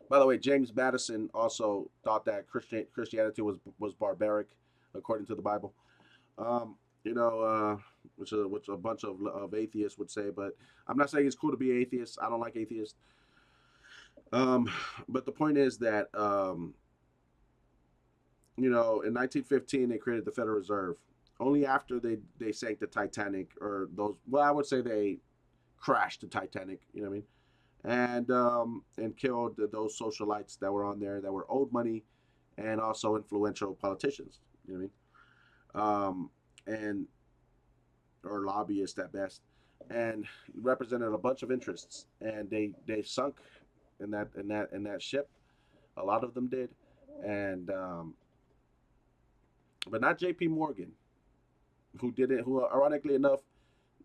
By the way, James Madison also thought that Christianity was barbaric, according to the Bible. Um, which a bunch of atheists would say, but I'm not saying it's cool to be atheist. I don't like atheists. Um, but the point is that in 1915 they created the Federal Reserve. Only after they sank the Titanic, or those, well, I would say they crashed the Titanic. You know what I mean? And killed those socialites that were on there that were owed money, and also influential politicians. You know what I mean? And or lobbyists at best, and represented a bunch of interests, and they sunk in that ship. A lot of them did, and but not J.P. Morgan, who ironically enough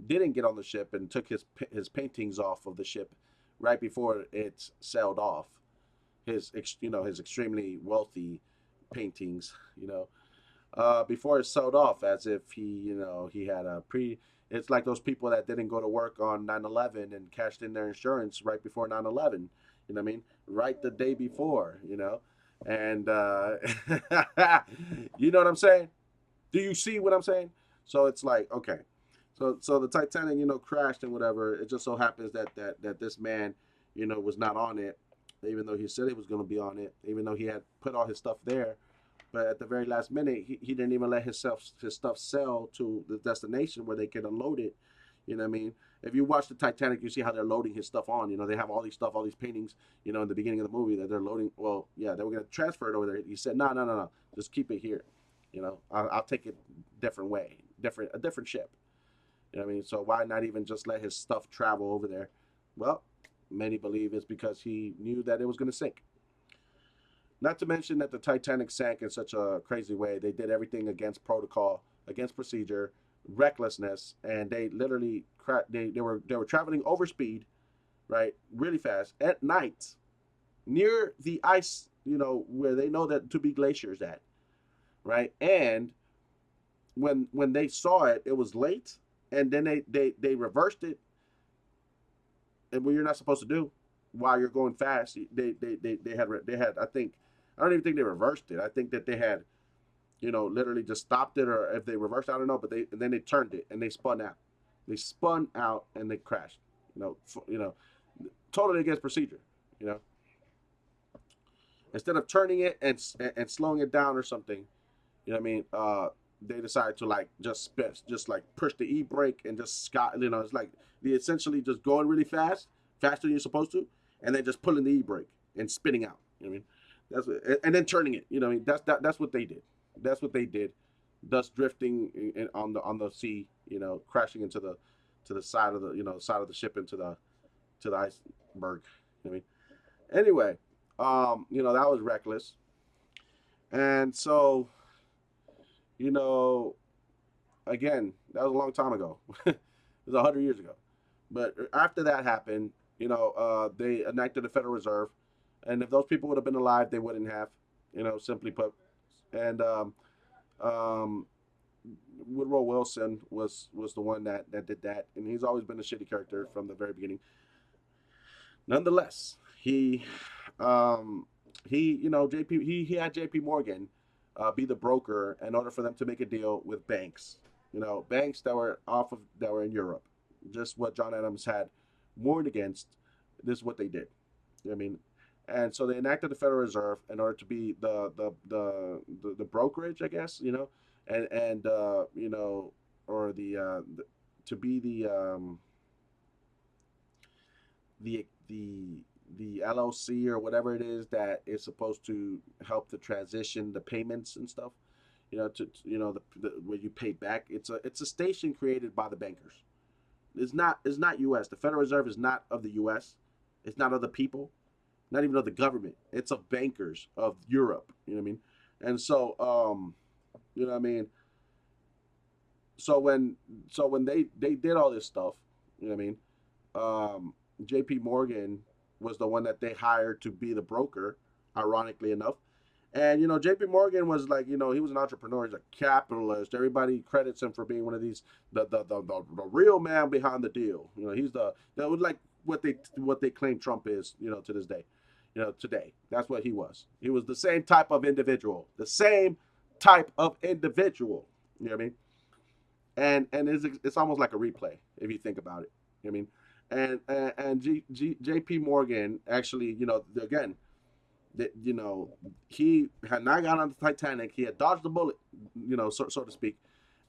didn't get on the ship and took his paintings off of the ship right before it sailed off. His extremely wealthy paintings, before it sold off, as if he had a pre. It's like those people that didn't go to work on 9/11 and cashed in their insurance right before 9/11. You know what I mean? Right the day before, and you know what I'm saying? Do you see what I'm saying? So it's like, okay, so the Titanic, crashed and whatever. It just so happens that this man, was not on it, even though he said he was going to be on it, even though he had put all his stuff there. But at the very last minute, he didn't even let his stuff sail to the destination where they can unload it. You know what I mean? If you watch the Titanic, you see how they're loading his stuff on. They have all these stuff, all these paintings, in the beginning of the movie that they're loading. Well, yeah, they were going to transfer it over there. He said, no, just keep it here. I'll take it different way, a different ship. You know what I mean? So why not even just let his stuff travel over there? Well, many believe it's because he knew that it was going to sink. Not to mention that the Titanic sank in such a crazy way. They did everything against protocol, against procedure, recklessness, and they literally they were traveling over speed, right, really fast at night, near the ice where they know that to be glaciers at, right? And when they saw it, it was late, and then they reversed it, and what you're not supposed to do while you're going fast, they had I think I don't even think they reversed it. I think that they had literally just stopped it, or if they reversed, I don't know, but then they turned it and they spun out. They spun out and they crashed. Totally against procedure. You know, instead of turning it and slowing it down or something, what I mean, they decided to like just like push the e brake and just it's like they essentially just going really fast, faster than you're supposed to, and then just pulling the e brake and spinning out. You know what I mean? And then turning it. I mean, that's what they did. That's what they did. Thus drifting on the sea. Crashing into the side of the ship to the iceberg. You know what I mean? Anyway, that was reckless. And so, you know, again, that was a long time ago. It was 100 years ago. But after that happened, they enacted the Federal Reserve, and if those people would have been alive, they wouldn't have. Simply put. And um, Woodrow Wilson was the one that did that, and he's always been a shitty character from the very beginning. Nonetheless, JP he had JP Morgan be the broker in order for them to make a deal with banks. Banks that were in Europe. Just what John Adams had warned against. This is what they did. You know what I mean? And so they enacted the Federal Reserve in order to be the brokerage, I guess, and or to be the LLC or whatever it is that is supposed to help to transition the payments and stuff. Where you pay back. It's a station created by the bankers. It's not U.S. The Federal Reserve is not of the U.S. It's not of the people, not even of the government. It's of bankers of Europe. You know what I mean? And so, you know what I mean. So when they did all this stuff, you know what I mean. J.P. Morgan was the one that they hired to be the broker, ironically enough. And J.P. Morgan was like, he was an entrepreneur. He's a capitalist. Everybody credits him for being one of these the real man behind the deal. He's that was like what they claim Trump is. To this day, today. That's what he was. He was the same type of individual. The same type of individual. You know what I mean? And it's almost like a replay if you think about it. You know what I mean? And J.P. Morgan actually, again, that he had not got on the Titanic. He had dodged the bullet, so to speak,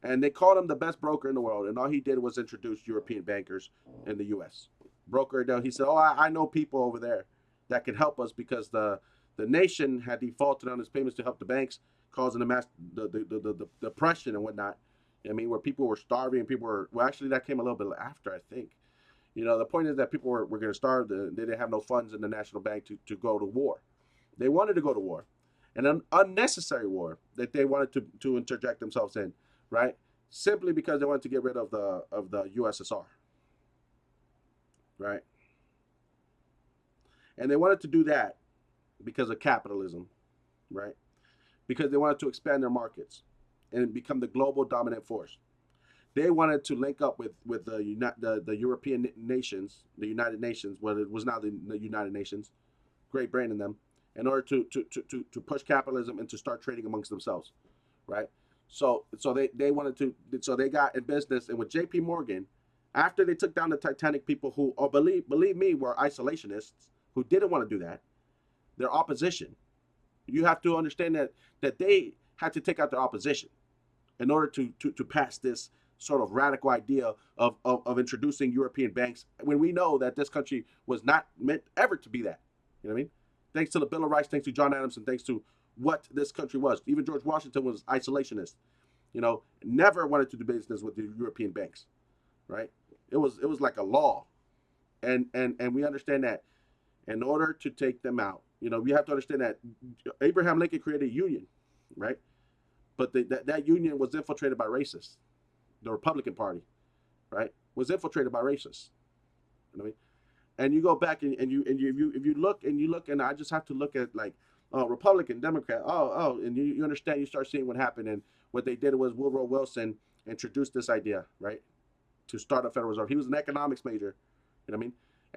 and they called him the best broker in the world. And all he did was introduce European bankers in the U.S. Broker. He said, "Oh, I know people over there that can help us because the nation had defaulted on its payments to help the banks, causing the depression and whatnot. I mean, where people were starving and people were actually that came a little bit after, I think." The point is that people were going to starve. They didn't have no funds in the national bank to go to war. They wanted to go to war, an unnecessary war that they wanted to interject themselves in, right? Simply because they wanted to get rid of the USSR, right? And they wanted to do that because of capitalism, right? Because they wanted to expand their markets and become the global dominant force. They wanted to link up with the European nations, the United Nations, what it was now the United Nations, Great Britain and them, in order to push capitalism and to start trading amongst themselves, right? So they wanted to, so they got in business, and with J.P. Morgan, after they took down the Titanic, people who, believe me, were isolationists who didn't want to do that, their opposition. You have to understand that they had to take out their opposition in order to pass this sort of radical idea of introducing European banks when we know that this country was not meant ever to be that. You know what I mean? Thanks to the Bill of Rights, thanks to John Adams, and thanks to what this country was. Even George Washington was isolationist. Never wanted to do business with the European banks, right? It was like a law, and we understand that in order to take them out, we have to understand that Abraham Lincoln created a union, right? But that union was infiltrated by racists. The Republican Party, right, was infiltrated by racists. You know what I mean? And you go back and you if you look and I just have to look at like Republican, Democrat. And you understand. You start seeing what happened, and what they did was Woodrow Wilson introduced this idea, right, to start a Federal Reserve. He was an economics major, you know what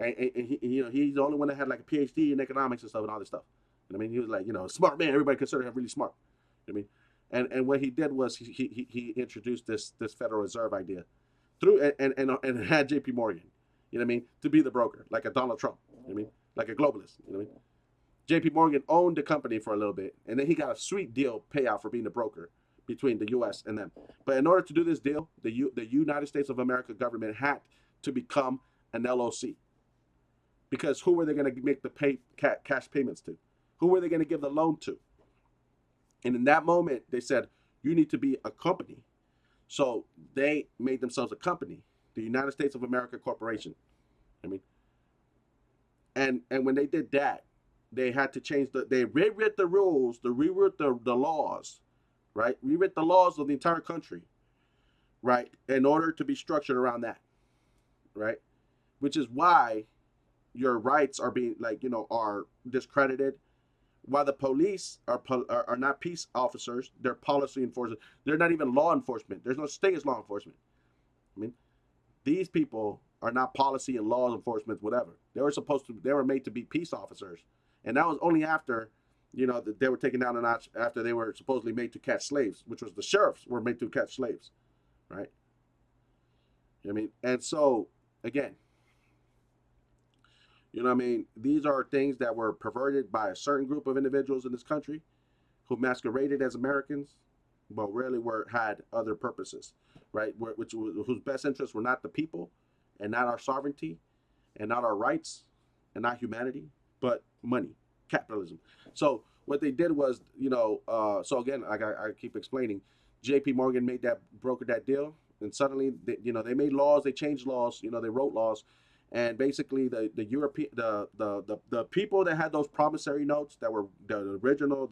I mean, and he, he's the only one that had like a PhD in economics and stuff and all this stuff. You know what I mean, he was like, a smart man. Everybody considered him really smart. You know what I mean, and what he did was he introduced this Federal Reserve idea through and had J.P. Morgan, you know what I mean, to be the broker, like a Donald Trump, you know what I mean, like a globalist, you know what I mean. J.P. Morgan owned the company for a little bit, and then he got a sweet deal payout for being the broker between the U.S. and them. But in order to do this deal, the United States of America government had to become an LLC, because who were they going to make the cash payments to? Who were they going to give the loan to? And in that moment, they said, you need to be a company. So they made themselves a company, the United States of America Corporation. I mean, and when they did that, they had to change they rewrote the rules, they rewrote the laws, right? Rewrote the laws of the entire country, right? In order to be structured around that, right? Which is why your rights are being are discredited. While the police are not peace officers, they're policy enforcers. They're not even law enforcement. There's no state as law enforcement. I mean, these people are not policy and law enforcement, whatever. They were made to be peace officers. And that was only after, they were taken down a notch after they were supposedly made to catch slaves, which was the sheriffs were made to catch slaves, right? You know what I mean? And so, again, these are things that were perverted by a certain group of individuals in this country who masqueraded as Americans, but really had other purposes, right? Whose best interests were not the people, and not our sovereignty, and not our rights, and not humanity, but money, capitalism. So what they did was, so again, I keep explaining, J.P. Morgan brokered that deal, and suddenly, they made laws, they changed laws, they wrote laws, and basically the European, the people that had those promissory notes that were the original,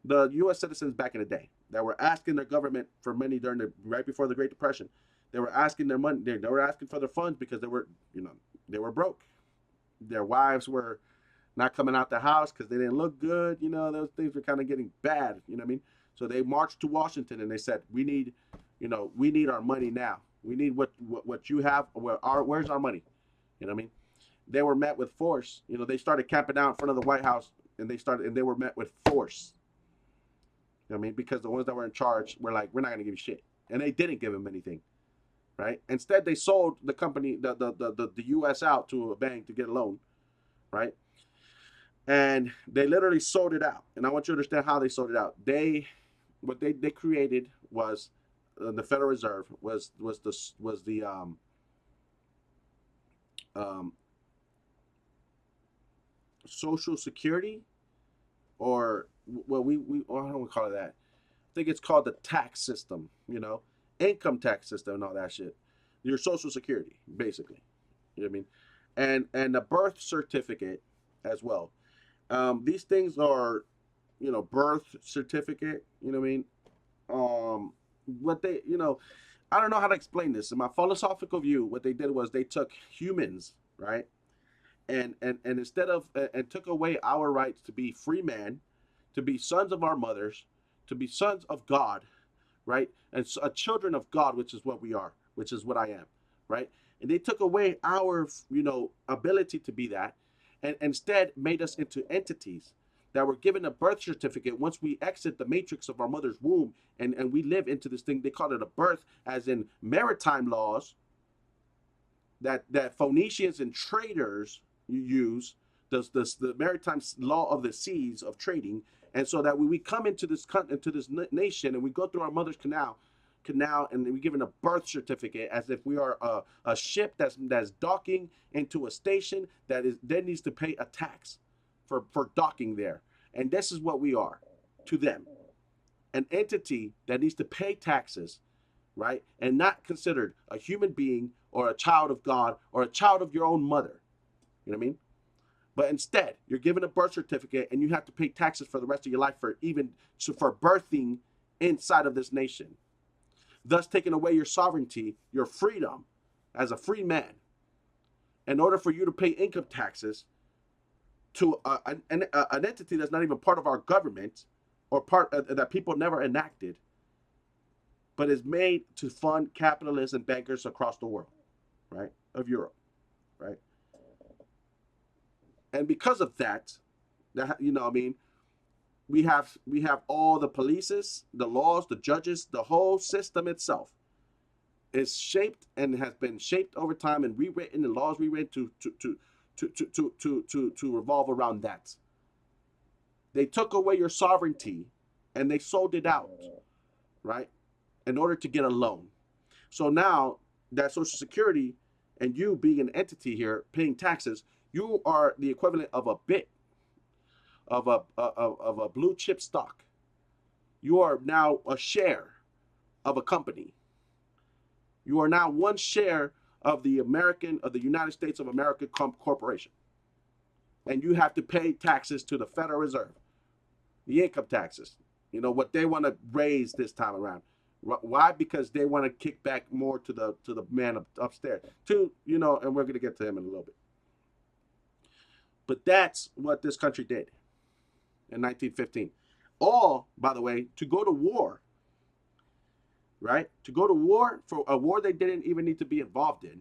the U.S. citizens back in the day that were asking their government for money right before the Great Depression. They were asking their money. They were asking for their funds because they were broke. Their wives were not coming out the house because they didn't look good. Those things were kind of getting bad. You know what I mean? So they marched to Washington and they said, we need our money now. We need what you have. Where's our money? You know what I mean? They were met with force. They started camping out in front of the White House, and they were met with force. You know what I mean? Because the ones that were in charge were like, we're not going to give you shit. And they didn't give them anything, right? Instead, they sold the company, the U.S. out to a bank to get a loan, right? And they literally sold it out. And I want you to understand how they sold it out. What they created was the Federal Reserve was the Social Security, or I don't want to call it that. I think it's called the tax system, income tax system and all that shit. Your Social Security, basically. You know what I mean? And the birth certificate as well. These things are, birth certificate, you know what I mean? What they, I don't know how to explain this. In my philosophical view, what they did was they took humans, right? And instead of, and took away our rights to be free men, to be sons of our mothers, to be sons of God, right? And children of God, which is what we are, which is what I am, right? And they took away our, ability to be that, and instead made us into entities that were given a birth certificate once we exit the matrix of our mother's womb, and we live into this thing. They call it a birth, as in maritime laws that Phoenicians and traders use, the maritime law of the seas of trading. And so that when we come into this nation and we go through our mother's canal, and we're given a birth certificate as if we are a ship that's docking into a station that needs to pay a tax for docking there. And this is what we are to them. An entity that needs to pay taxes, right? And not considered a human being or a child of God or a child of your own mother. You know what I mean? But instead, you're given a birth certificate and you have to pay taxes for the rest of your life for birthing inside of this nation. Thus taking away your sovereignty, your freedom as a free man. In order for you to pay income taxes to an entity that's not even part of our government, or part that people never enacted, but is made to fund capitalists and bankers across the world, right? Of Europe, right? And because of that, I mean, we have all the polices, the laws, the judges, the whole system itself is shaped and has been shaped over time and rewritten, and laws rewritten to revolve around that. They took away your sovereignty and they sold it out, right? In order to get a loan. So now that Social Security, and you being an entity here paying taxes, you are the equivalent of a bit of a blue chip stock. You are now a share of a company. You are now one share of the United States of America corporation. And you have to pay taxes to the Federal Reserve, the income taxes. You know what they want to raise this time around. Why? Because they want to kick back more to the man upstairs. And we're going to get to him in a little bit. But that's what this country did in 1915. All, by the way, to go to war. Right? To go to war for a war they didn't even need to be involved in,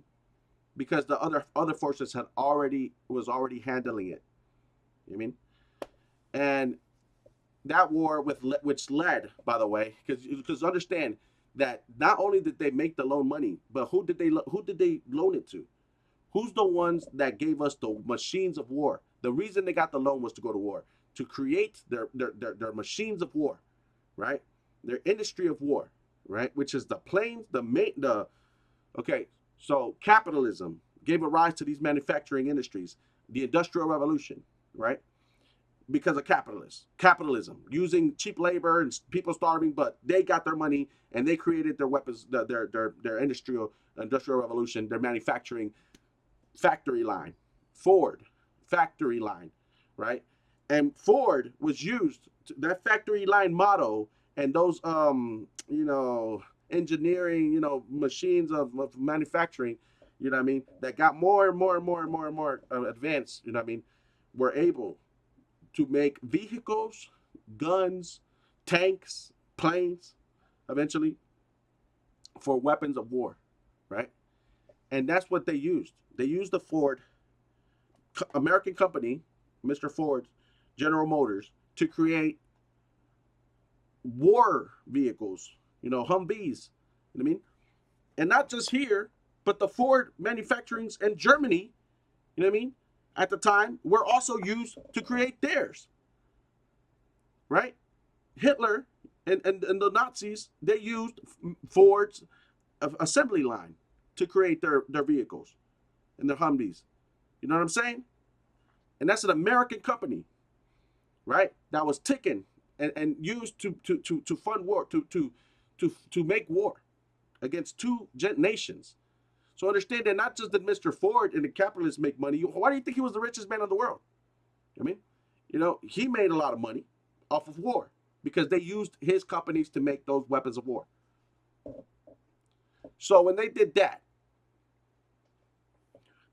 because the other forces was already handling it. You know what I mean? And that war which led, by the way, because understand that not only did they make the loan money, but who did they loan it to? Who's the ones that gave us the machines of war? The reason they got the loan was to go to war, to create their machines of war, right? Their industry of war, right? Which is the planes, okay. So capitalism gave a rise to these manufacturing industries, the Industrial Revolution, right? Because of capitalism, using cheap labor and people starving, but they got their money and they created their weapons, their industrial revolution, their manufacturing factory line, Ford factory line, right? And Ford was used that factory line motto and those engineering machines of manufacturing, you know what I mean, that got more and more advanced, you know what I mean, were able to make vehicles, guns, tanks, planes, eventually, for weapons of war, right? And that's what they used. They used the Ford, American company, Mr. Ford, General Motors, to create war vehicles, Humvees, you know what I mean? And not just here, but the Ford manufacturings in Germany, you know what I mean, at the time, were also used to create theirs, right? Hitler and the Nazis, they used Ford's assembly line to create their vehicles and their Humvees. You know what I'm saying? And that's an American company, right? That was ticking and used to fund war, to make war against two nations. So understand that not just did Mr. Ford and the capitalists make money. Why do you think he was the richest man in the world? I mean, he made a lot of money off of war because they used his companies to make those weapons of war. So when they did that,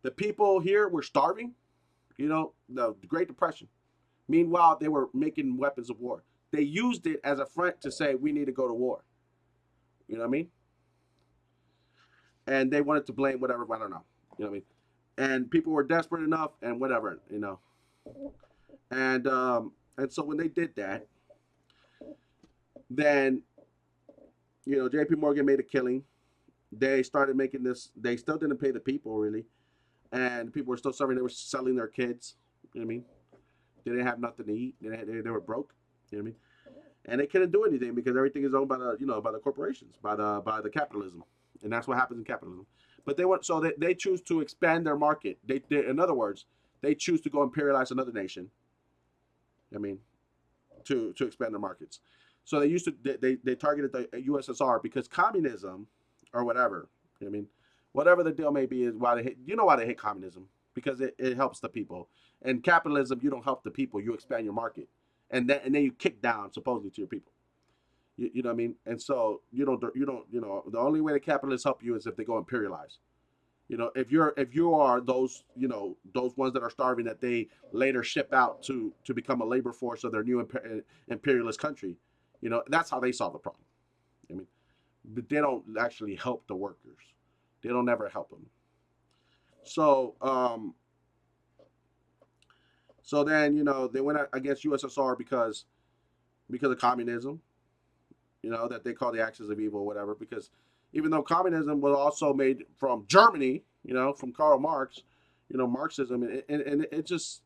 the people here were starving, the Great Depression. Meanwhile, they were making weapons of war. They used it as a front to say, we need to go to war. You know what I mean? And they wanted to blame whatever, I don't know. You know what I mean? And people were desperate enough and whatever, And so when they did that, then, JP Morgan made a killing. They started making this, they still didn't pay the people really. And people were still suffering. They were selling their kids. You know what I mean? They didn't have nothing to eat. They were broke. You know what I mean? And they couldn't do anything because everything is owned by the corporations, by the capitalism, and that's what happens in capitalism. But they choose to expand their market. They in other words, they choose to go imperialize another nation. I mean, to expand their markets. So they targeted the USSR because communism, or whatever. You know what I mean, whatever the deal may be is why they hate. Why they hate communism? Because it helps the people. And capitalism, you don't help the people. You expand your market. And then you kick down supposedly to your people. You know what I mean? And so you don't the only way the capitalists help you is if they go imperialize. You know, if you are those, you know, those ones that are starving that they later ship out to become a labor force of their new imperialist country, you know, that's how they solve the problem. I mean, but they don't actually help the workers. They don't ever help them. So so then, you know, they went against USSR because of communism, you know, that they call the axis of evil or whatever. Because even though communism was also made from Germany, you know, from Karl Marx, you know, Marxism, and it just,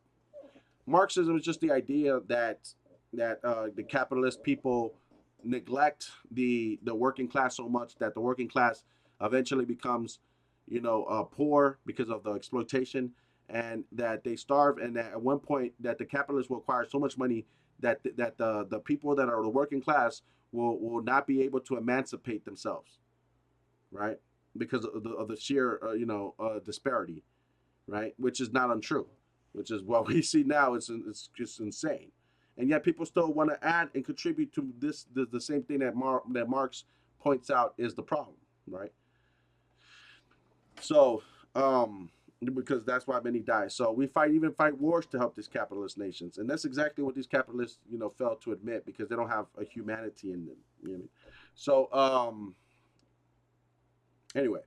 Marxism is just the idea that the capitalist people neglect the working class so much that the working class eventually becomes, you know, poor because of the exploitation, and that they starve, and that at one point that the capitalists will acquire so much money that the people that are the working class will not be able to emancipate themselves, right? Because of the sheer disparity, right? Which is not untrue, which is what we see now. It's just insane, and yet people still want to add and contribute to this the same thing that Marx points out is the problem, right? So, because that's why many die. So we fight wars to help these capitalist nations, and that's exactly what these capitalists, you know, fail to admit because they don't have a humanity in them. You know what I mean? So, anyway,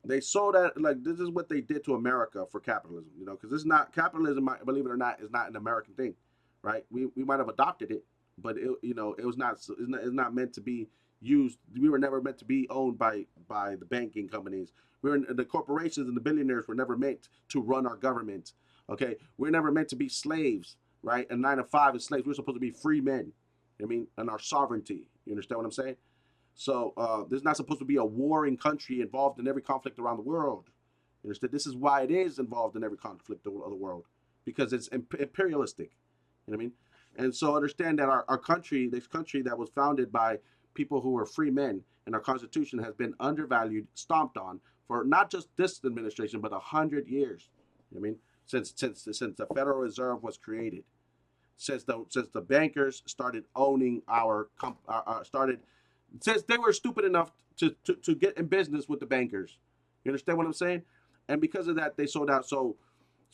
they saw that like this is what they did to America for capitalism, you know, because this is not capitalism. Believe it or not, is not an American thing, right? We might have adopted it, but it, you know, it was not it's not meant to be used. We were never meant to be owned by the banking companies. We were the corporations and the billionaires were never meant to run our government. Okay, we're never meant to be slaves, right? And 9 to 5 is slaves. We're supposed to be free men. I mean, and our sovereignty. You understand what I'm saying? So there's not supposed to be a warring country involved in every conflict around the world. You understand? This is why it is involved in every conflict of the world, because it's imperialistic. You know what I mean? And so understand that our country, this country that was founded by people who were free men, and our Constitution has been undervalued, stomped on for not just this administration, but 100 years. You know what I mean? Since the Federal Reserve was created, since the bankers started owning started since they were stupid enough to get in business with the bankers. You understand what I'm saying? And because of that, they sold out. So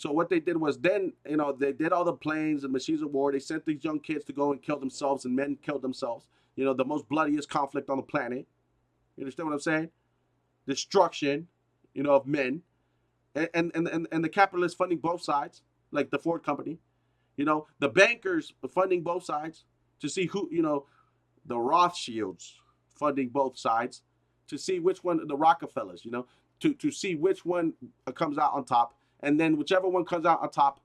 what they did was then, you know, they did all the planes and machines of war. They sent these young kids to go and kill themselves, and men killed themselves. You know, the most bloodiest conflict on the planet. You understand what I'm saying? Destruction, you know, of men, and the capitalists funding both sides, like the Ford Company. You know, the bankers funding both sides to see who, you know, the Rothschilds funding both sides to see which one, the Rockefellers, you know, to see which one comes out on top. And then whichever one comes out on top,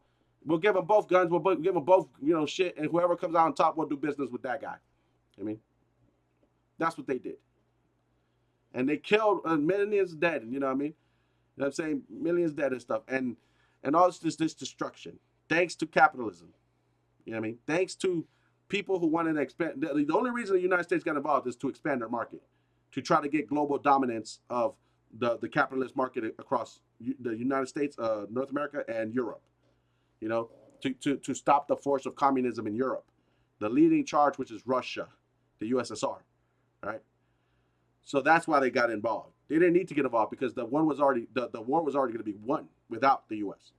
we'll give them both guns, we'll give them both, you know, shit. And whoever comes out on top will do business with that guy. I mean, that's what they did. And they killed millions dead, you know what I mean? You know what I'm saying? Millions dead and stuff. And all this destruction, thanks to capitalism. You know what I mean? Thanks to people who wanted to expand. The only reason the United States got involved is to expand their market, to try to get global dominance of the capitalist market across the United States, North America, and Europe. You know, to stop the force of communism in Europe. The leading charge, which is Russia, the USSR, right? So that's why they got involved. They didn't need to get involved because the war was already going to be won without the U.S.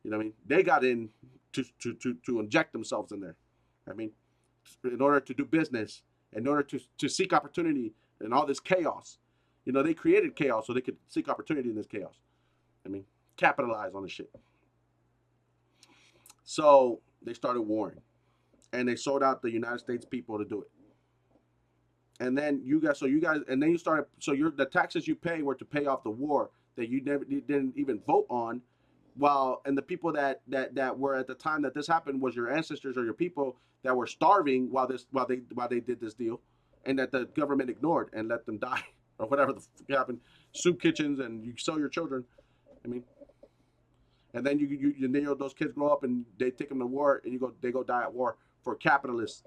You know what I mean? They got in to inject themselves in there. I mean, in order to do business, in order to seek opportunity in all this chaos. You know, they created chaos so they could seek opportunity in this chaos. I mean, capitalize on the shit. So they started warring, and they sold out the United States people to do it. And then and then you started. So the taxes you pay were to pay off the war that you didn't even vote on, while and the people that were at the time that this happened was your ancestors or your people that were starving while they did this deal, and that the government ignored and let them die or whatever the fuck happened. Soup kitchens, and you sell your children. I mean, and then those kids grow up and they take them to war, and they go die at war for capitalists.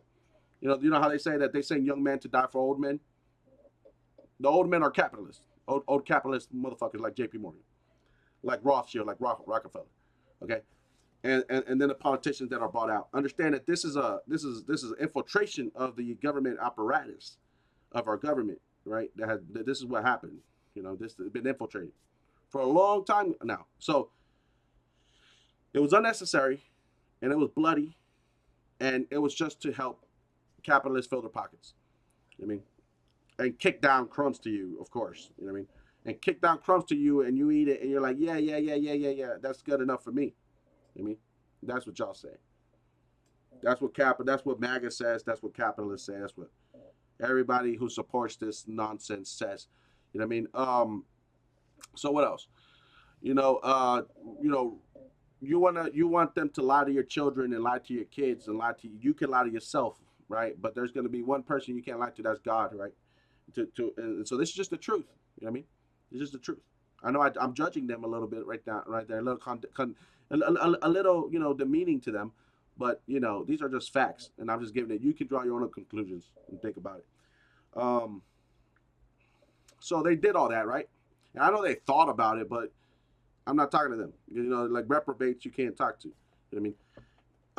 You know how they say that they send young men to die for old men. The old men are capitalists, old capitalist motherfuckers like J.P. Morgan, like Rothschild, like Rockefeller. Okay, and then the politicians that are bought out. Understand that this is infiltration of the government apparatus of our government, right? This is what happened. You know, this has been infiltrated for a long time now. So it was unnecessary, and it was bloody, and it was just to help capitalists fill their pockets. I mean, and kick down crumbs to you, of course. You know what I mean? And kick down crumbs to you, and you eat it, and you're like, yeah, yeah, yeah, yeah, yeah, yeah. That's good enough for me. You know what I mean, that's what y'all say. That's what MAGA says. That's what capitalists say. That's what everybody who supports this nonsense says. You know what I mean? So what else? You know, you know, you want them to lie to your children and lie to your kids and lie to you. You can lie to yourself, right? But there's going to be one person you can't lie to. That's God, right? And so this is just the truth. You know what I mean? It's just the truth. I know I'm judging them a little bit right there, a little a little, you know, demeaning to them, but you know these are just facts, and I'm just giving it. You can draw your own conclusions and think about it. Um, so they did all that, right? And I know they thought about it, but I'm not talking to them. You know, like reprobates, you can't talk to. You know what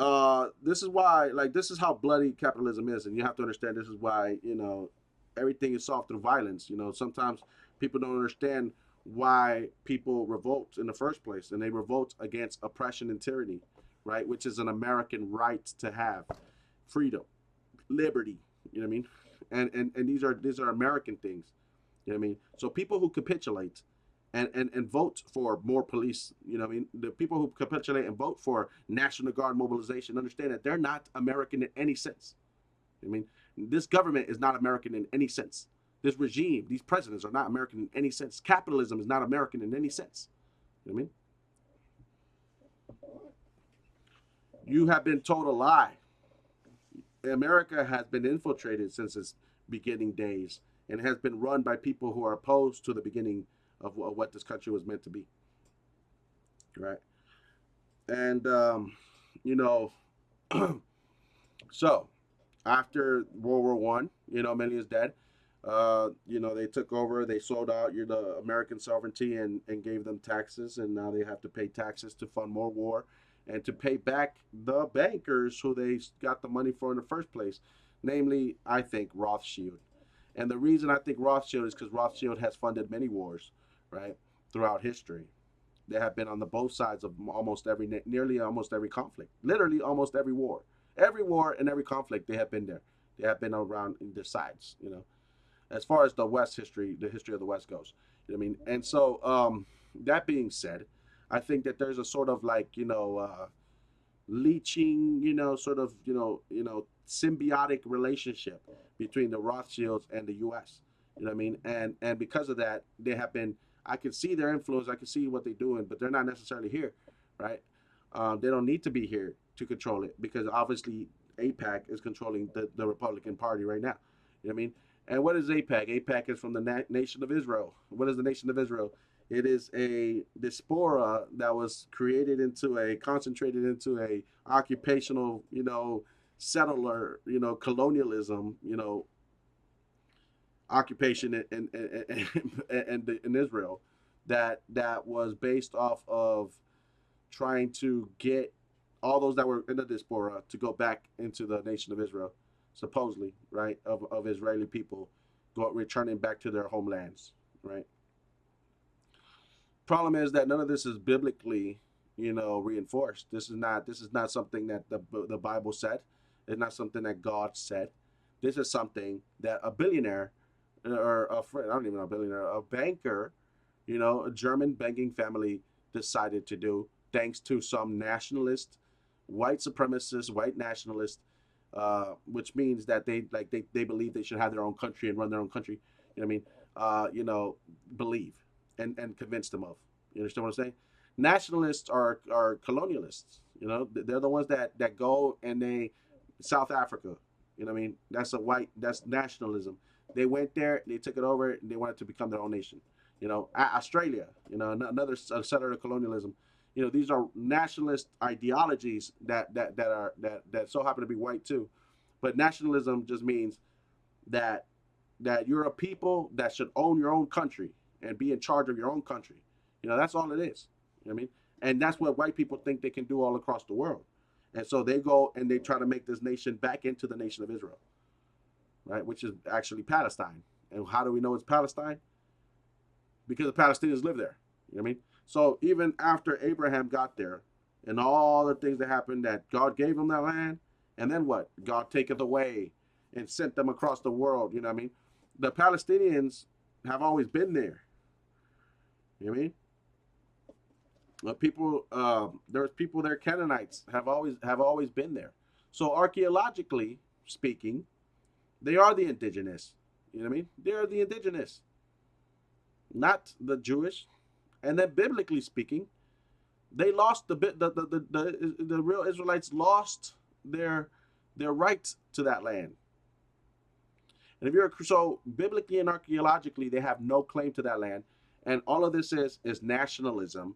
I mean? This is why, like, this is how bloody capitalism is, and you have to understand this is why, you know, everything is solved through violence. You know, sometimes people don't understand why people revolt in the first place, and they revolt against oppression and tyranny, right? Which is an American right to have freedom, liberty. You know what I mean? And these are American things. You know what I mean? So people who capitulate and vote for more police, you know what I mean? The people who capitulate and vote for National Guard mobilization understand that they're not American in any sense. I mean, this government is not American in any sense. This regime, these presidents are not American in any sense. Capitalism is not American in any sense. You know what I mean? You have been told a lie. America has been infiltrated since its beginning days and has been run by people who are opposed to the beginning of what this country was meant to be. Right? And, you know, so after World War One, you know, many is dead. You know, they took over, they sold out the American sovereignty and gave them taxes, and now they have to pay taxes to fund more war and to pay back the bankers who they got the money for in the first place, namely, I think, Rothschild. And the reason I think Rothschild is because Rothschild has funded many wars, right, throughout history. They have been on the both sides of nearly almost every conflict, literally almost every war and every conflict. They have been there. They have been around in their sides, you know, as far as the West history, the history of the West goes. You know what I mean? And so, that being said, I think that there's a sort of like, you know, leeching, you know, sort of, symbiotic relationship between the Rothschilds and the U.S. You know what I mean? And because of that, they have been. I can see their influence. I can see what they're doing, but they're not necessarily here, right? They don't need to be here to control it because obviously AIPAC is controlling the Republican Party right now. You know what I mean? And what is AIPAC? AIPAC is from the nation of Israel. What is the nation of Israel? It is a diaspora that was concentrated into a occupational, you know, settler, you know, colonialism, you know, occupation in Israel that was based off of trying to get all those that were in the diaspora to go back into the nation of Israel, supposedly, right, of Israeli people returning back to their homelands, right? Problem is that none of this is biblically, you know, reinforced. This is not something that the Bible said. It's not something that God said. This is something that a billionaire or a friend, I don't even know, a billionaire, a banker, you know, a German banking family decided to do, thanks to some nationalist, white supremacist, white nationalist, which means that they believe they should have their own country and run their own country. You know what I mean? You know, believe and convince them of. You understand what I'm saying? Nationalists are colonialists. You know, they're the ones that go and South Africa. You know what I mean? That's nationalism. They went there, they took it over, and they wanted to become their own nation. You know, Australia, you know, another settler of colonialism. You know, these are nationalist ideologies that so happen to be white too. But nationalism just means that you're a people that should own your own country and be in charge of your own country. You know, that's all it is. You know what I mean? And that's what white people think they can do all across the world. And so they go and they try to make this nation back into the nation of Israel, right? Which is actually Palestine. And how do we know it's Palestine? Because the Palestinians live there. You know what I mean? So even after Abraham got there and all the things that happened, that God gave him that land, and then what? God taketh away and sent them across the world. You know what I mean? The Palestinians have always been there. You know what I mean? People, there's people there. Canaanites have always been there. So archaeologically speaking, they are the indigenous. You know what I mean? They are the indigenous, not the Jewish. And then biblically speaking, they lost the real Israelites lost their their right to that land. And if you're so biblically and archaeologically, they have no claim to that land. And all of this is nationalism,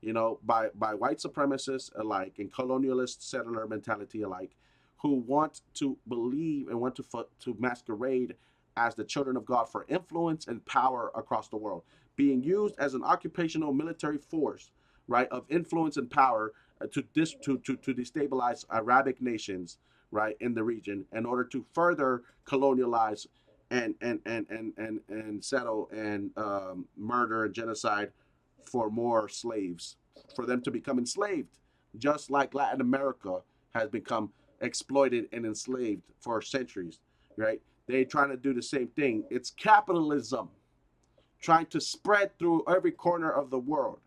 by white supremacists alike and colonialist settler mentality alike, who want to believe and want to masquerade as the children of God for influence and power across the world, being used as an occupational military force, right, of influence and power to destabilize Arabic nations, right, in the region in order to further colonialize and settle and murder and genocide for more slaves, for them to become enslaved, just like Latin America has become exploited and enslaved for centuries, right? They trying to do the same thing. It's capitalism trying to spread through every corner of the world,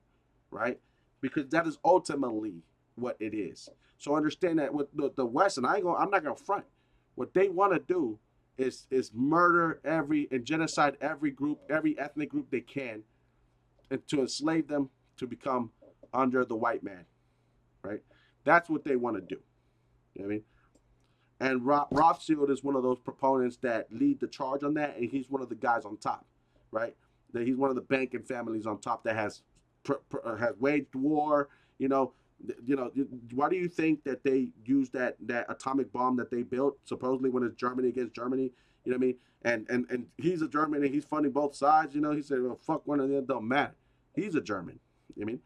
right? Because that is ultimately what it is. So understand that with the West, and I'm not gonna front. What they want to do is murder every and genocide every group, every ethnic group they can, and to enslave them to become under the white man, right? That's what they want to do. You know what I mean? And Rothschild is one of those proponents that lead the charge on that, and he's one of the guys on top, right? That he's one of the banking families on top that has waged war. You know, why do you think that they used that atomic bomb that they built supposedly when it's Germany against Germany? You know what I mean? And he's a German and he's funding both sides. He said, well, fuck one of them, don't matter. He's a German. You know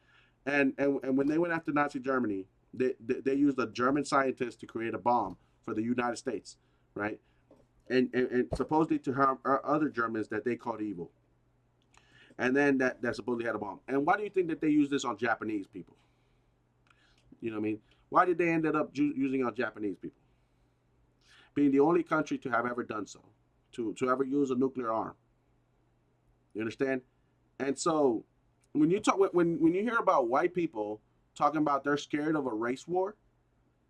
what I mean? And when they went after Nazi Germany, they used a German scientist to create a bomb for the United States, right? And supposedly to harm other Germans that they called evil. And then that supposedly had a bomb. And why do you think that they used this on Japanese people? You know what I mean? Why did they end up using it on Japanese people? Being the only country to have ever done so, to ever use a nuclear arm. You understand? And so when you hear about white people talking about they're scared of a race war,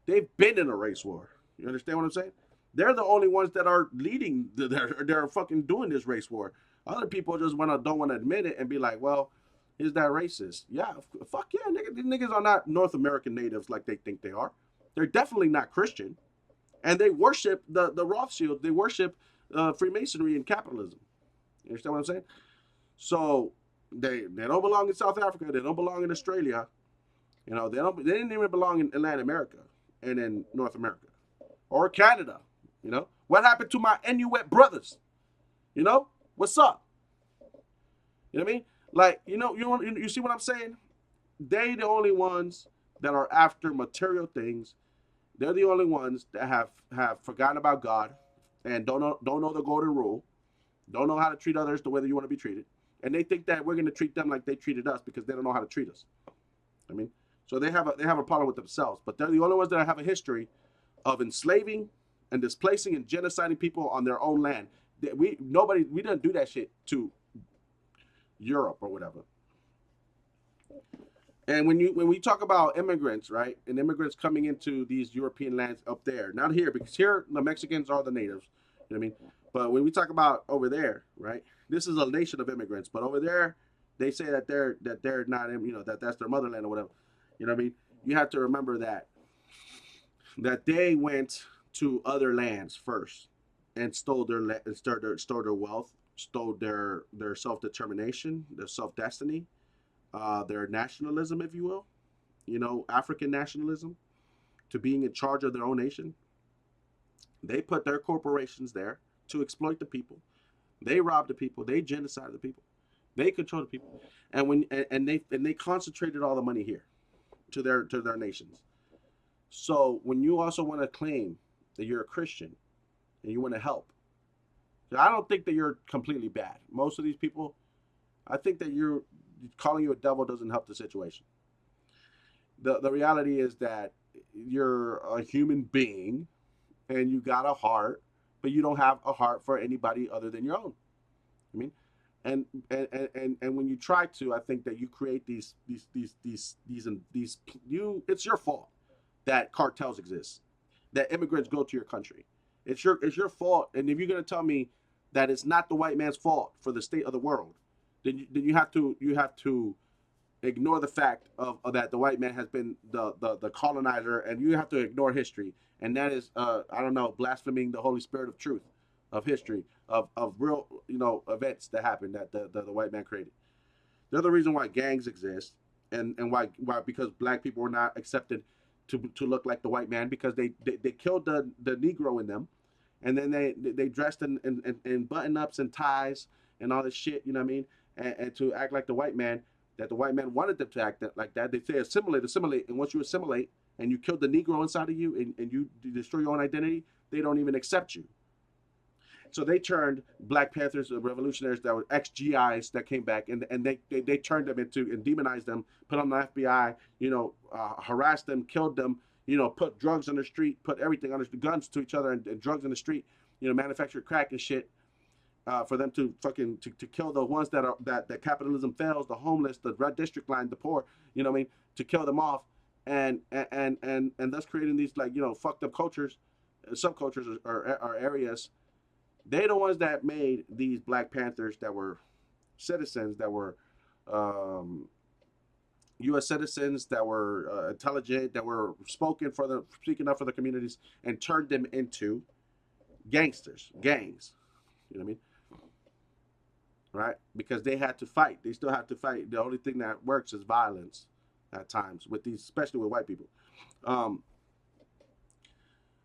they've been in a race war. You understand what I'm saying? They're the only ones that are leading. They're fucking doing this race war. Other people just don't want to admit it and be like, well, is that racist? Yeah, fuck yeah, nigga. These niggas are not North American natives like they think they are. They're definitely not Christian, and they worship the Rothschild. They worship Freemasonry and capitalism. You understand what I'm saying? So they don't belong in South Africa. They don't belong in Australia. They didn't even belong in Latin America and in North America or Canada. What happened to my Inuit brothers? What's up? You know what I mean? Like, you see what I'm saying? They the only ones that are after material things. They're the only ones that have forgotten about God and don't know the golden rule, don't know how to treat others the way that you want to be treated, and they think that we're going to treat them like they treated us because they don't know how to treat us. I mean, so they have a problem with themselves, but they're the only ones that have a history of enslaving and displacing and genociding people on their own land. We didn't do that shit to Europe or whatever. And when we talk about immigrants, right, and immigrants coming into these European lands up there, not here, because here the Mexicans are the natives, you know what I mean? But when we talk about over there, right, this is a nation of immigrants, but over there, they say that they're not, that's their motherland or whatever, you know what I mean? You have to remember that they went to other lands first and stole their wealth, stole their self determination, their self destiny, their nationalism, if you will, African nationalism, to being in charge of their own nation. They put their corporations there to exploit the people. They robbed the people. They genocided the people. They control the people, and they concentrated all the money here to their nations. So when you also want to claim that you're a Christian and you want to help, I don't think that you're completely bad. Most of these people, I think that calling you a devil doesn't help the situation. The reality is that you're a human being and you got a heart, but you don't have a heart for anybody other than your own. I mean, and when you try to, I think that you create these you. It's your fault that cartels exist, that immigrants go to your country. It's your fault. And if you're gonna tell me that it's not the white man's fault for the state of the world, then you have to ignore the fact of that the white man has been the colonizer, and you have to ignore history, and that is I don't know, blaspheming the Holy Spirit of truth, of history, of real events that happened that the white man created. They're the reason why gangs exist, and why because black people were not accepted to look like the white man, because they killed the Negro in them, and then they dressed in button ups and ties and all this shit, you know what I mean, and to act like the white man, that the white man wanted them to act like that. They say assimilate, and once you assimilate and you kill the Negro inside of you, and you destroy your own identity, they don't even accept you. So they turned Black Panthers, the revolutionaries that were ex-GIs that came back, and they turned them into and demonized them, put on the FBI, harassed them, killed them, put drugs on the street, put everything on the guns to each other, and drugs in the street, manufactured crack and shit, for them to fucking to kill the ones that capitalism fails, the homeless, the red district line, the poor, what I mean, to kill them off, and thus creating these fucked up cultures, subcultures or areas. They're the ones that made these Black Panthers that were citizens, that were U.S. citizens, that were intelligent, that were speaking up for the communities, and turned them into gangsters, gangs. You know what I mean? Right? Because they had to fight. They still have to fight. The only thing that works is violence at times with these, especially with white people.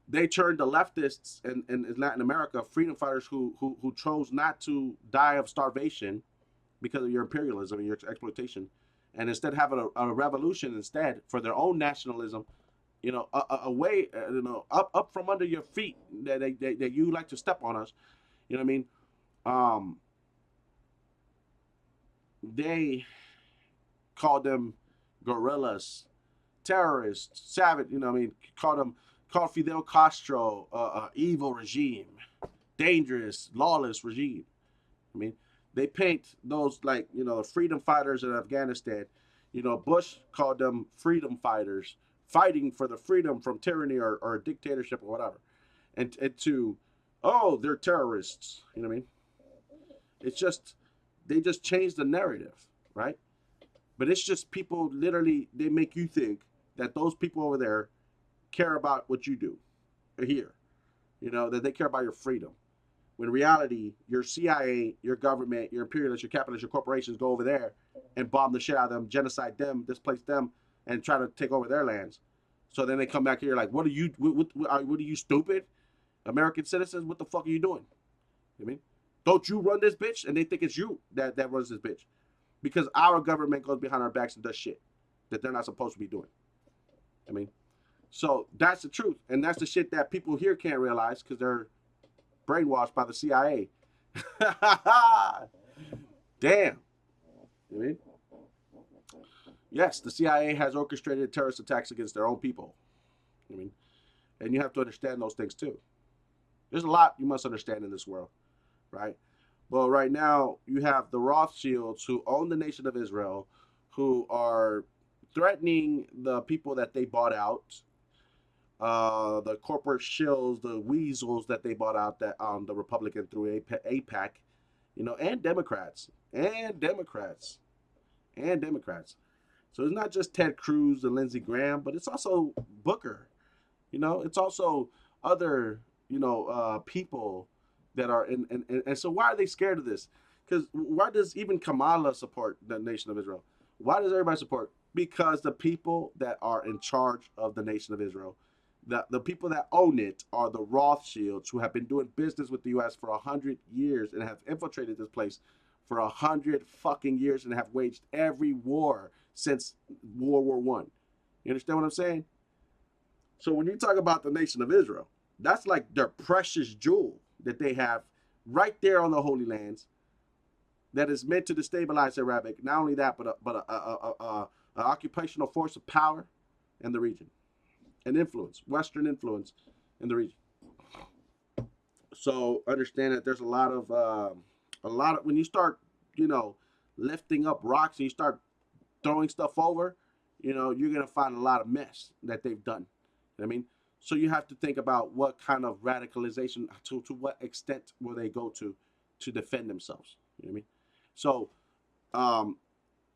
They turned the leftists in Latin America, freedom fighters who chose not to die of starvation because of your imperialism and your exploitation, and instead having a revolution instead for their own nationalism, a way, up from under your feet that you like to step on us, you know what I mean? They called them guerrillas, terrorists, savage, called Fidel Castro evil regime, dangerous, lawless regime. I mean, they paint those the freedom fighters in Afghanistan. Bush called them freedom fighters, fighting for the freedom from tyranny or dictatorship or whatever. And they're terrorists. You know what I mean? It's just, they just changed the narrative, right? But it's just people literally, they make you think that those people over there care about what you do here, that they care about your freedom. When in reality, your CIA, your government, your imperialists, your capitalists, your corporations go over there and bomb the shit out of them, genocide them, displace them, and try to take over their lands. So then they come back here like, what are you, stupid? American citizens, what the fuck are you doing? You know what I mean? Don't you run this bitch? And they think it's you that runs this bitch. Because our government goes behind our backs and does shit that they're not supposed to be doing. I mean, so that's the truth. And that's the shit that people here can't realize because they're brainwashed by the CIA. Damn. You know what I mean? Yes, the CIA has orchestrated terrorist attacks against their own people. I mean, and you have to understand those things too. There's a lot you must understand in this world, right? Well, right now you have the Rothschilds who own the nation of Israel, who are threatening the people that they bought out, the corporate shills, the weasels that they bought out, that the Republican through AIPAC, and Democrats. So it's not just Ted Cruz and Lindsey Graham, but it's also Booker. It's also other, people that are in. And so why are they scared of this? Because why does even Kamala support the nation of Israel? Why does everybody support? Because the people that are in charge of the nation of Israel, the people that own it, are the Rothschilds, who have been doing business with the U.S. for 100 years and have infiltrated this place for 100 fucking years and have waged every war since World War I. You understand what I'm saying? So when you talk about the nation of Israel, that's like their precious jewel that they have right there on the Holy Lands, that is meant to destabilize Arabic. Not only that, but an occupational force of power in the region and influence, Western influence in the region. So understand that there's a lot of when you start, you know, lifting up rocks and you start throwing stuff over, you know, you're gonna find a lot of mess that they've done. You know what I mean? So you have to think about what kind of radicalization, to what extent will they go to defend themselves. You know what I mean? So, um,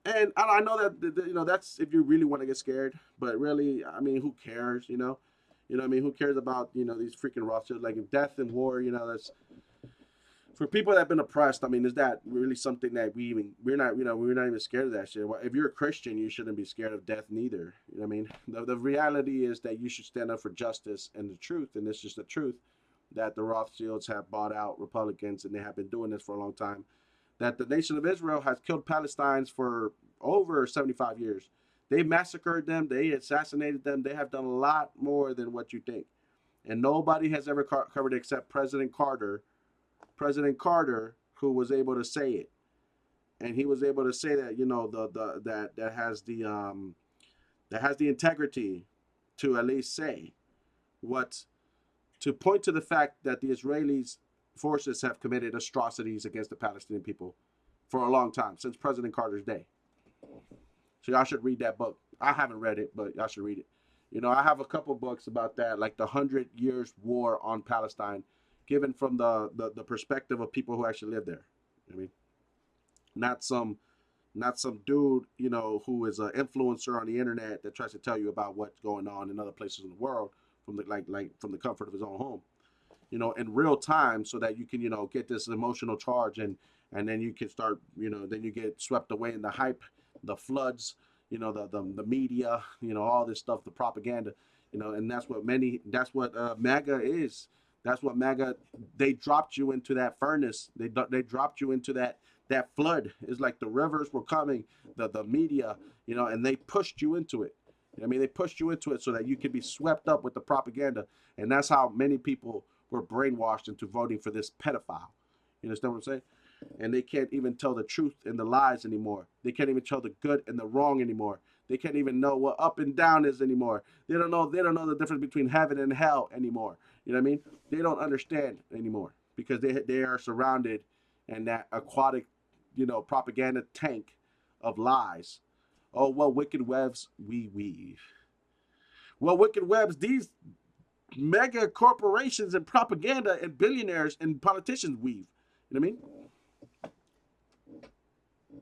and I know that you know that's if you really want to get scared, but really, I mean, who cares? You know what I mean? Who cares about these freaking Rothschilds? Like death and war, that's for people that have been oppressed. I mean, is that really something that we're not even scared of that shit? Well, if you're a Christian, you shouldn't be scared of death neither. You know what I mean? The reality is that you should stand up for justice and the truth, and this is the truth that the Rothschilds have bought out Republicans, and they have been doing this for a long time. That the nation of Israel has killed Palestinians for over 75 years. They massacred them, they assassinated them, they have done a lot more than what you think. And nobody has ever covered it except President Carter. President Carter, who was able to say it. And he was able to say that, that has the integrity to at least say what to point to the fact that the Israelis forces have committed atrocities against the Palestinian people for a long time, since President Carter's day. So y'all should read that book. I haven't read it, but y'all should read it. I have a couple books about that, like the 100 Years War on Palestine, given from the perspective of people who actually live there. I mean, not some dude, who is an influencer on the internet that tries to tell you about what's going on in other places in the world from from the comfort of his own home, in real time, so that you can, get this emotional charge, and then you can start, then you get swept away in the hype, the floods, the media, all this stuff, the propaganda, and that's what MAGA is. That's what MAGA, they dropped you into that furnace. They dropped you into that flood. It's like the rivers were coming, the media, and they pushed you into it. I mean, they pushed you into it so that you could be swept up with the propaganda. And that's how many people were brainwashed into voting for this pedophile. You understand what I'm saying? And they can't even tell the truth and the lies anymore. They can't even tell the good and the wrong anymore. They can't even know what up and down is anymore. They don't know the difference between heaven and hell anymore. You know what I mean? They don't understand anymore because they are surrounded in that aquatic, propaganda tank of lies. Oh, what wicked webs we weave. Well, wicked webs, these mega corporations and propaganda and billionaires and politicians weave. You know what I mean?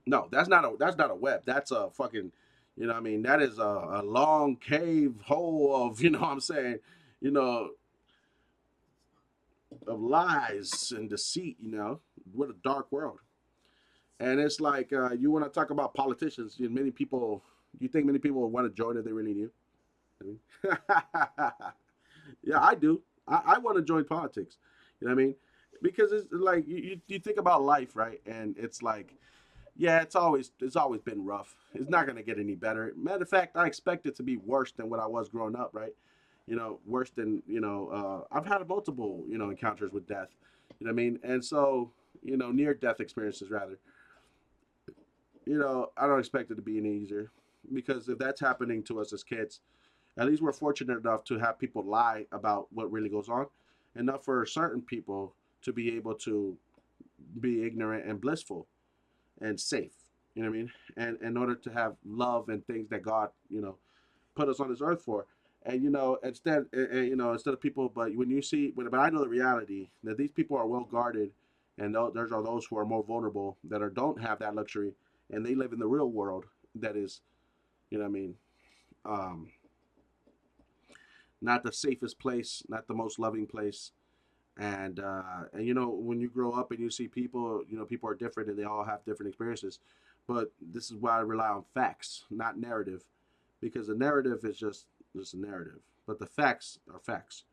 No, that's not a web. That's a fucking, what I mean? That is a long cave hole of, what I'm saying, of lies and deceit, what a dark world. And it's like, you want to talk about politicians, many people, do you think many people would want to join if they really knew? I mean, yeah, I do. I want to join politics. You know what I mean? Because it's like you think about life, right? And it's like, yeah, it's always been rough. It's not gonna get any better. Matter of fact, I expect it to be worse than what I was growing up, right? Worse than I've had multiple encounters with death. You know what I mean? And so near death experiences rather. I don't expect it to be any easier because if that's happening to us as kids, at least we're fortunate enough to have people lie about what really goes on, enough for certain people to be able to be ignorant and blissful and safe. You know what I mean? And in order to have love and things that God, put us on this earth for. And instead of people, but when you see, but I know the reality that these people are well guarded, and there are those who are more vulnerable that don't have that luxury, and they live in the real world that is, you know what I mean, um, not the safest place, not the most loving place. And when you grow up and you see people, people are different and they all have different experiences. But this is why I rely on facts, not narrative, because the narrative is just a narrative, but the facts are facts.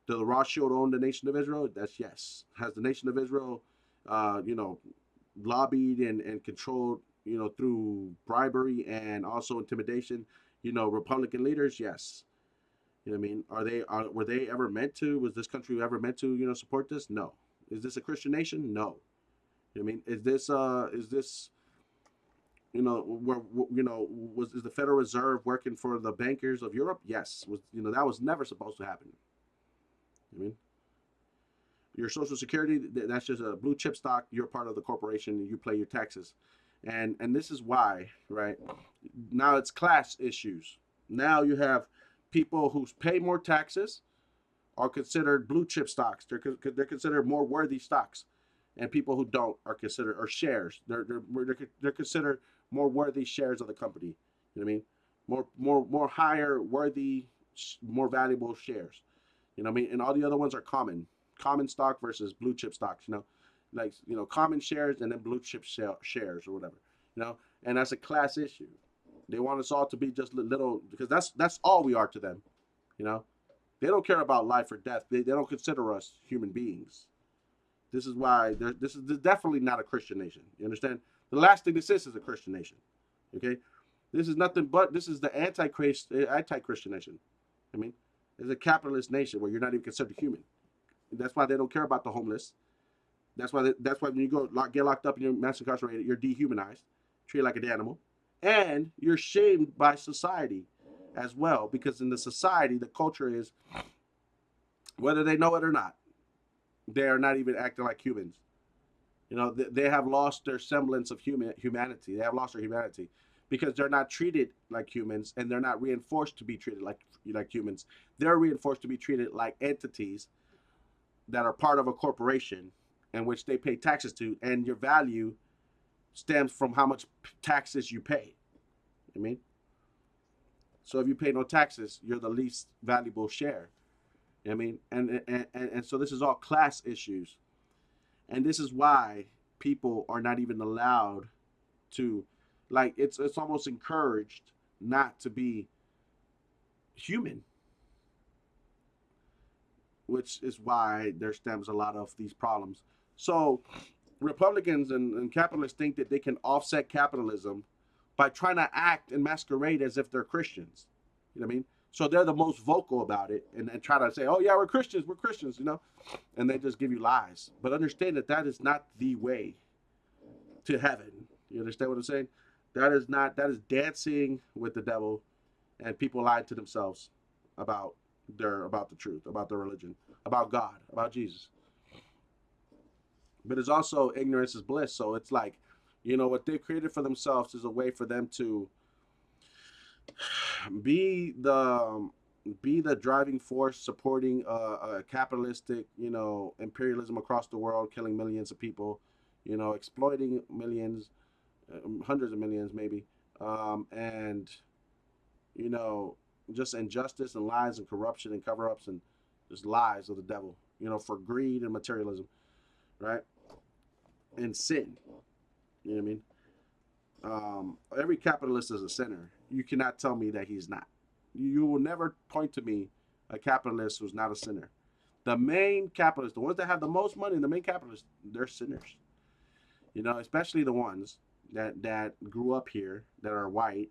Does the Rothschild own the nation of Israel? That's yes. Has the nation of Israel, lobbied and controlled, through bribery and also intimidation, Republican leaders? Yes. You know what I mean? Were they ever meant to? Was this country ever meant to, support this? No. Is this a Christian nation? No. I mean, is this was is the Federal Reserve working for the bankers of Europe? Yes. Was that was never supposed to happen. I mean, your Social Security, that's just a blue chip stock. You're part of the corporation. You pay your taxes, and this is why, right? Now it's class issues. Now you have people who pay more taxes are considered blue chip stocks. They're considered more worthy stocks, and people who don't are considered or shares. They're considered more worthy shares of the company. You know what I mean? More higher worthy, more valuable shares. You know what I mean? And all the other ones are common stock versus blue chip stocks. Like common shares and then blue chip shares or whatever. And that's a class issue. They want us all to be just little because that's all we are to them. You know, they don't care about life or death. They don't consider us human beings. This is why this is definitely not a Christian nation. You understand? The last thing this is a Christian nation. Okay, this is nothing but this is the anti-Christian nation. I mean, it's a capitalist nation where you're not even considered human. That's why they don't care about the homeless. That's why when you get locked up and you're mass incarcerated, you're dehumanized, treated like an animal, and you're shamed by society as well because in the society the culture is whether they know it or not, they are not even acting like humans. They have lost their semblance of humanity. They have lost their humanity because they're not treated like humans and they're not reinforced to be treated like humans. They're reinforced to be treated like entities that are part of a corporation in which they pay taxes to, and your value stems from how much taxes you pay. I mean, so if you pay no taxes, you're the least valuable share. I mean, and so this is all class issues, and this is why people are not even allowed to, like, it's almost encouraged not to be human, which is why there stems a lot of these problems. So Republicans and capitalists think that they can offset capitalism by trying to act and masquerade as if they're Christians. You know what I mean? So they're the most vocal about it and try to say, oh, yeah, we're Christians, and they just give you lies. But understand that that is not the way to heaven. You understand what I'm saying? That is dancing with the devil, and people lied to themselves about about the truth, about their religion, about God, about Jesus. But it's also ignorance is bliss. So it's like, what they created for themselves is a way for them to be the driving force supporting capitalistic, imperialism across the world, killing millions of people, exploiting millions, hundreds of millions maybe, and you know just injustice and lies and corruption and cover-ups and just lies of the devil, for greed and materialism, right? And sin. You know what I mean? Every capitalist is a sinner. You cannot tell me that he's not. You will never point to me a capitalist who's not a sinner. The main capitalists, the ones that have the most money, the main capitalists, they're sinners. Especially the ones that grew up here, that are white,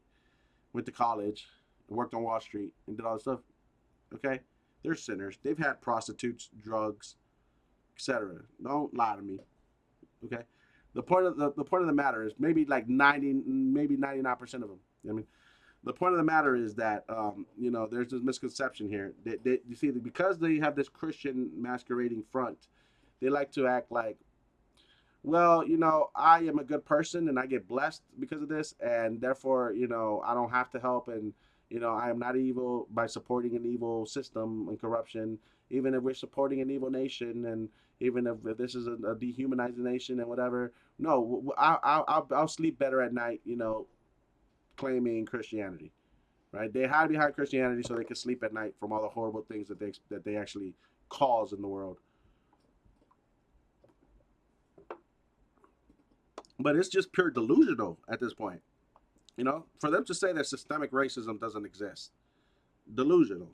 went to college, worked on Wall Street, and did all this stuff. Okay, they're sinners. They've had prostitutes, drugs, etc. Don't lie to me. Okay, the point of the matter is maybe like 90, maybe 99% of them. I mean, the point of the matter is that there's this misconception here that you see that because they have this Christian masquerading front, they like to act like, well, I am a good person and I get blessed because of this, and therefore, I don't have to help, and I am not evil by supporting an evil system and corruption, even if we're supporting an evil nation, and even if this is a dehumanizing nation and whatever. No, I'll sleep better at night, claiming Christianity, right? They hide behind Christianity so they can sleep at night from all the horrible things that they actually cause in the world. But it's just pure delusional at this point. For them to say that systemic racism doesn't exist, delusional.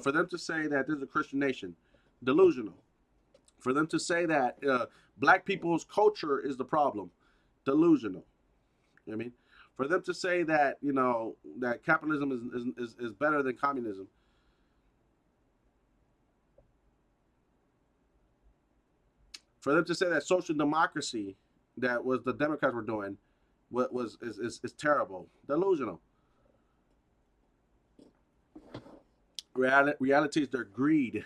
For them to say that there's a Christian nation, delusional. For them to say that black people's culture is the problem, delusional. You know what I mean? For them to say that that capitalism is better than communism, for them to say that social democracy that was the Democrats were doing, what was is terrible, delusional. Reality is their greed.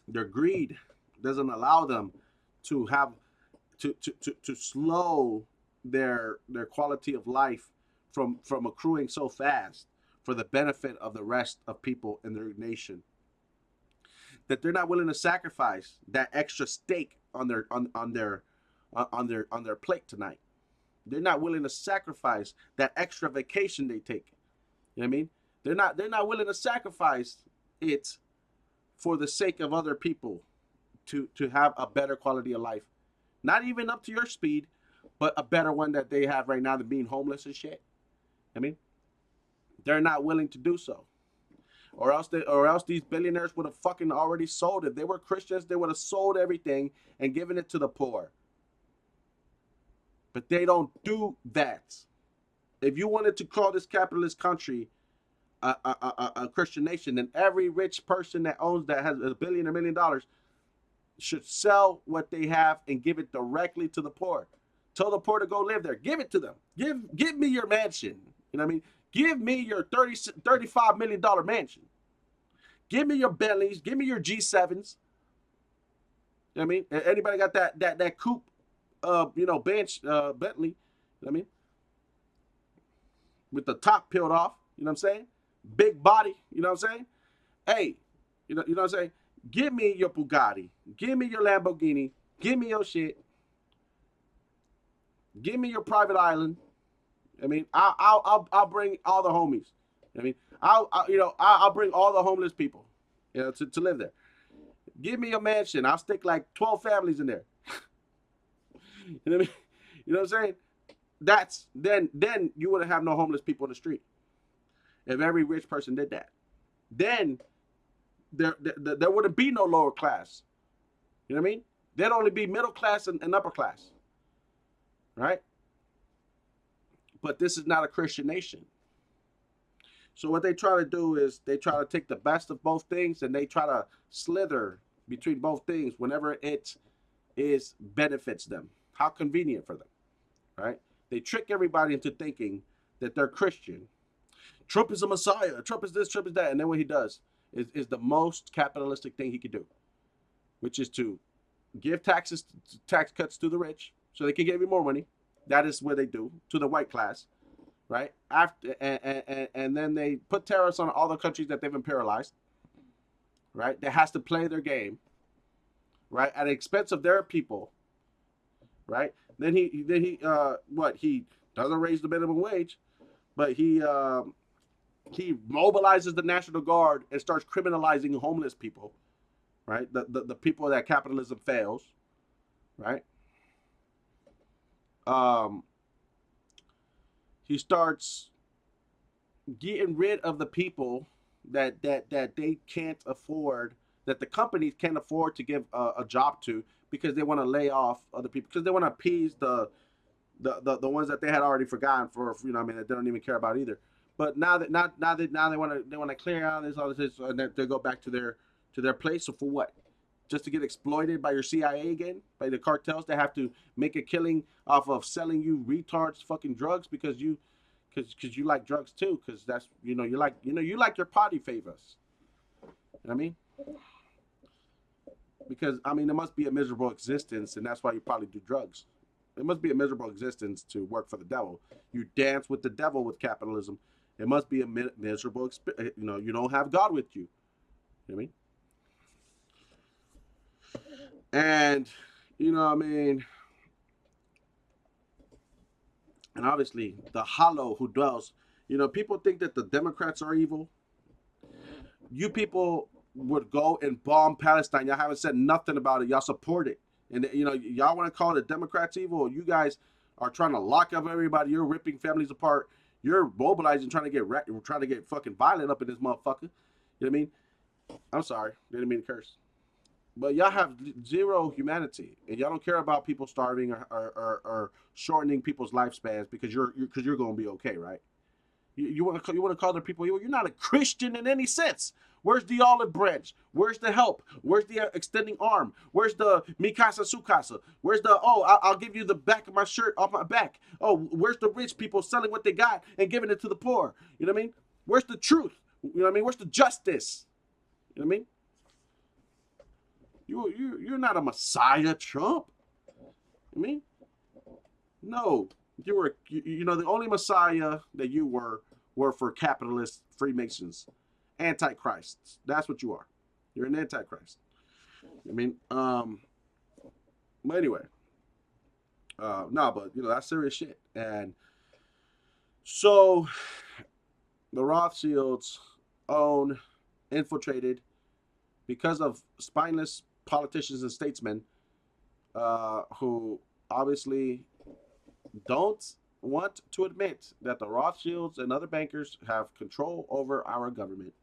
Their greed doesn't allow them to have to slow their quality of life from accruing so fast for the benefit of the rest of people in their nation, that they're not willing to sacrifice that extra steak on their plate tonight. They're not willing to sacrifice that extra vacation they take. You know what I mean? They're not willing to sacrifice it for the sake of other people to have a better quality of life. Not even up to your speed, but a better one that they have right now than being homeless and shit. I mean, they're not willing to do so. Or else these billionaires would have fucking already sold it. If they were Christians, they would have sold everything and given it to the poor. But they don't do that. If you wanted to call this capitalist country a Christian nation, then every rich person that has $1 billion or $1 million should sell what they have and give it directly to the poor. Tell the poor to go live there. Give it to them. Give me your mansion. You know what I mean? Give me your $35 million mansion. Give me your Bentleys. Give me your G7s. You know what I mean? Anybody got that coupe, bench Bentley? You know what I mean? With the top peeled off. You know what I'm saying? Big body. You know what I'm saying? Hey, you know what I'm saying? Give me your Bugatti. Give me your Lamborghini. Give me your shit. Give me your private island. I mean, I'll bring all the homies. I mean, I'll bring all the homeless people, to live there. Give me a mansion. I'll stick like 12 families in there. You know what I mean? You know what I'm saying? Then you wouldn't have no homeless people in the street. If every rich person did that, then there wouldn't be no lower class. You know what I mean? There'd only be middle class and upper class. Right? But this is not a Christian nation. So what they try to do is they try to take the best of both things and they try to slither between both things whenever it benefits them. How convenient for them. Right? They trick everybody into thinking that they're Christian. Trump is a messiah. Trump is this, Trump is that. And then what he does is the most capitalistic thing he could do, which is to give tax cuts to the rich so they can give you more money. That is what they do to the white class, right? After and then they put tariffs on all the countries that they've imperialized, right? That has to play their game, right, at the expense of their people, right? Then he doesn't raise the minimum wage, but he mobilizes the National Guard and starts criminalizing homeless people, right? The people that capitalism fails, right? He starts getting rid of the people that they can't afford, that the companies can't afford to give a job to because they want to lay off other people, because they want to appease the ones that they had already forgotten for, that they don't even care about either. But now they want to clear out all this, and then they go back to their place. So for what? Just to get exploited by your CIA again, by the cartels that have to make a killing off of selling you retards fucking drugs because you like drugs too, because that's you like your party favors. You know what I mean? Because it must be a miserable existence, and that's why you probably do drugs. It must be a miserable existence to work for the devil. You dance with the devil with capitalism. It must be a miserable experience. You don't have God with you. You know what I mean? And, and obviously the hollow who dwells, people think that the Democrats are evil. You people would go and bomb Palestine. Y'all haven't said nothing about it. Y'all support it. And, y'all want to call the Democrats evil? You guys are trying to lock up everybody. You're ripping families apart. You're mobilizing, trying to get fucking violent up in this motherfucker. You know what I mean? I'm sorry. Didn't mean to curse. But y'all have zero humanity, and y'all don't care about people starving or shortening people's lifespans because you're going to be okay, right? You want to call their people evil? You're not a Christian in any sense. Where's the olive branch? Where's the help? Where's the extending arm? Where's the mikasa sukasa? Where's the, oh, I'll give you the back of my shirt off my back? Oh, where's the rich people selling what they got and giving it to the poor? You know what I mean? Where's the truth? You know what I mean? Where's the justice? You know what I mean? You're not a messiah, Trump. I mean, no, you were, you know, the only messiah that you were for capitalist Freemasons, antichrists. That's what you are. You're an antichrist. I mean, but anyway, no, but you know that's serious shit. And so the Rothschilds own, infiltrated, because of spineless politicians and statesmen who obviously don't want to admit that the Rothschilds and other bankers have control over our government.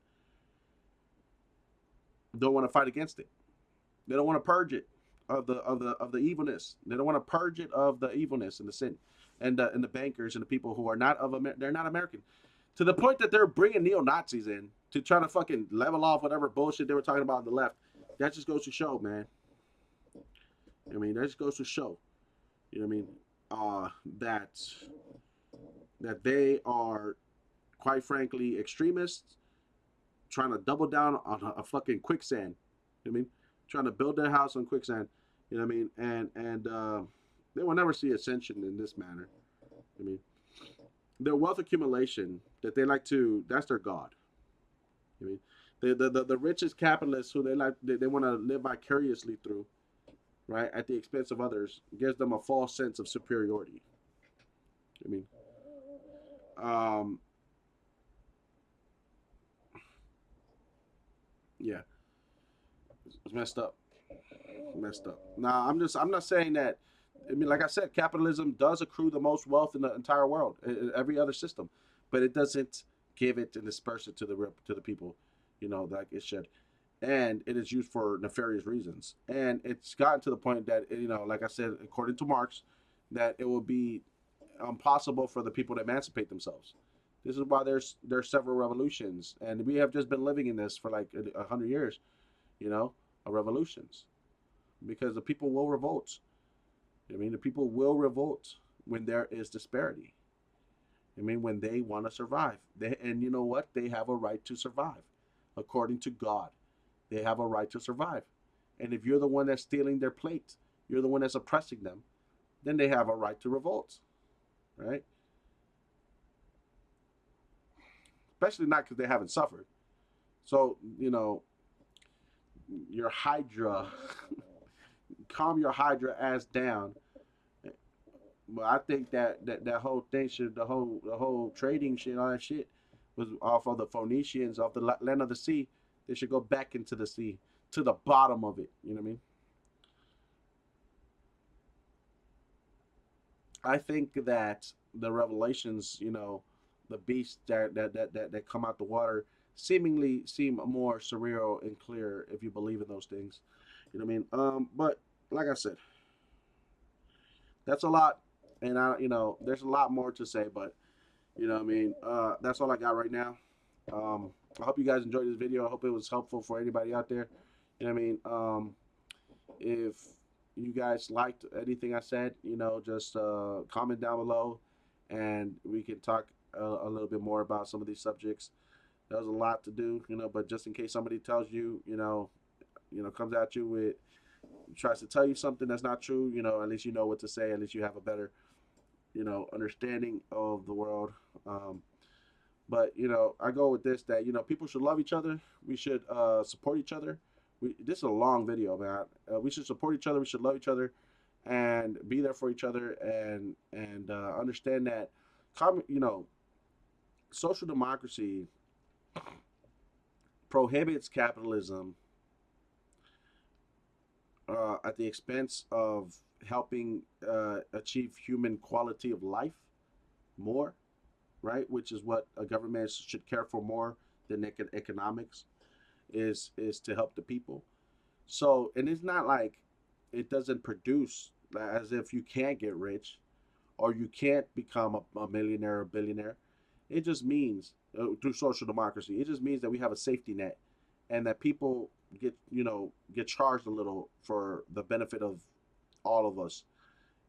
Don't want to fight against it. They don't want to purge it of the evilness. They don't want to purge it of the evilness and the sin, and the bankers and the people who are not they're not American, to the point that they're bringing neo Nazis in to try to fucking level off whatever bullshit they were talking about on the left. That just goes to show, man. I mean, that just goes to show. You know what I mean? That they are, quite frankly, extremists trying to double down on a fucking quicksand. You know what I mean? Trying to build their house on quicksand. You know what I mean? And they will never see ascension in this manner. I mean, their wealth accumulation that they like to, that's their god. I mean, the richest capitalists who they want to live vicariously through, right, at the expense of others, gives them a false sense of superiority. I mean, yeah, it's messed up. Messed up. Now, I'm not saying that. I mean, like I said, capitalism does accrue the most wealth in the entire world, in every other system, but it doesn't give it and disperse it to the people, you know, like it should. And it is used for nefarious reasons. And it's gotten to the point that, you know, like I said, according to Marx, that it will be impossible for the people to emancipate themselves. This is why there's several revolutions, and we have just been living in this for like 100 years, you know, of revolutions, because the people will revolt. I mean, the people will revolt when there is disparity. I mean, when they want to survive, and you know what? They have a right to survive, according to God. They have a right to survive, and if you're the one that's stealing their plate, you're the one that's oppressing them, then they have a right to revolt, right? Especially not because they haven't suffered. So you know, your Hydra, calm your Hydra ass down. But I think that whole thing should, the whole trading shit, all that shit was off of the Phoenicians, off the land of the sea. They should go back into the sea, to the bottom of it. You know what I mean? I think that the revelations, you know, the beasts that come out the water seemingly seem more surreal and clear if you believe in those things. You know what I mean? But like I said, that's a lot, and you know, there's a lot more to say, but you know what I mean? That's all I got right now. I hope you guys enjoyed this video. I hope it was helpful for anybody out there. You know what I mean? If you guys liked anything I said, you know, just comment down below, and we can talk a little bit more about some of these subjects. That was a lot to do, you know, but just in case somebody tells you, comes at you with, tries to tell you something that's not true, you know, at least you know what to say. At least you have a better, you know, understanding of the world. But you know, I go with this, that you know, people should love each other. We should support each other. This is a long video, man. We should support each other. We should love each other, and be there for each other, and understand that, you know, social democracy prohibits capitalism at the expense of helping achieve human quality of life more, right? Which is what a government should care for more than economics, is to help the people. So, and it's not like it doesn't produce, as if you can't get rich or you can't become a millionaire or billionaire. It just means through social democracy, it just means that we have a safety net, and that people get charged a little for the benefit of all of us.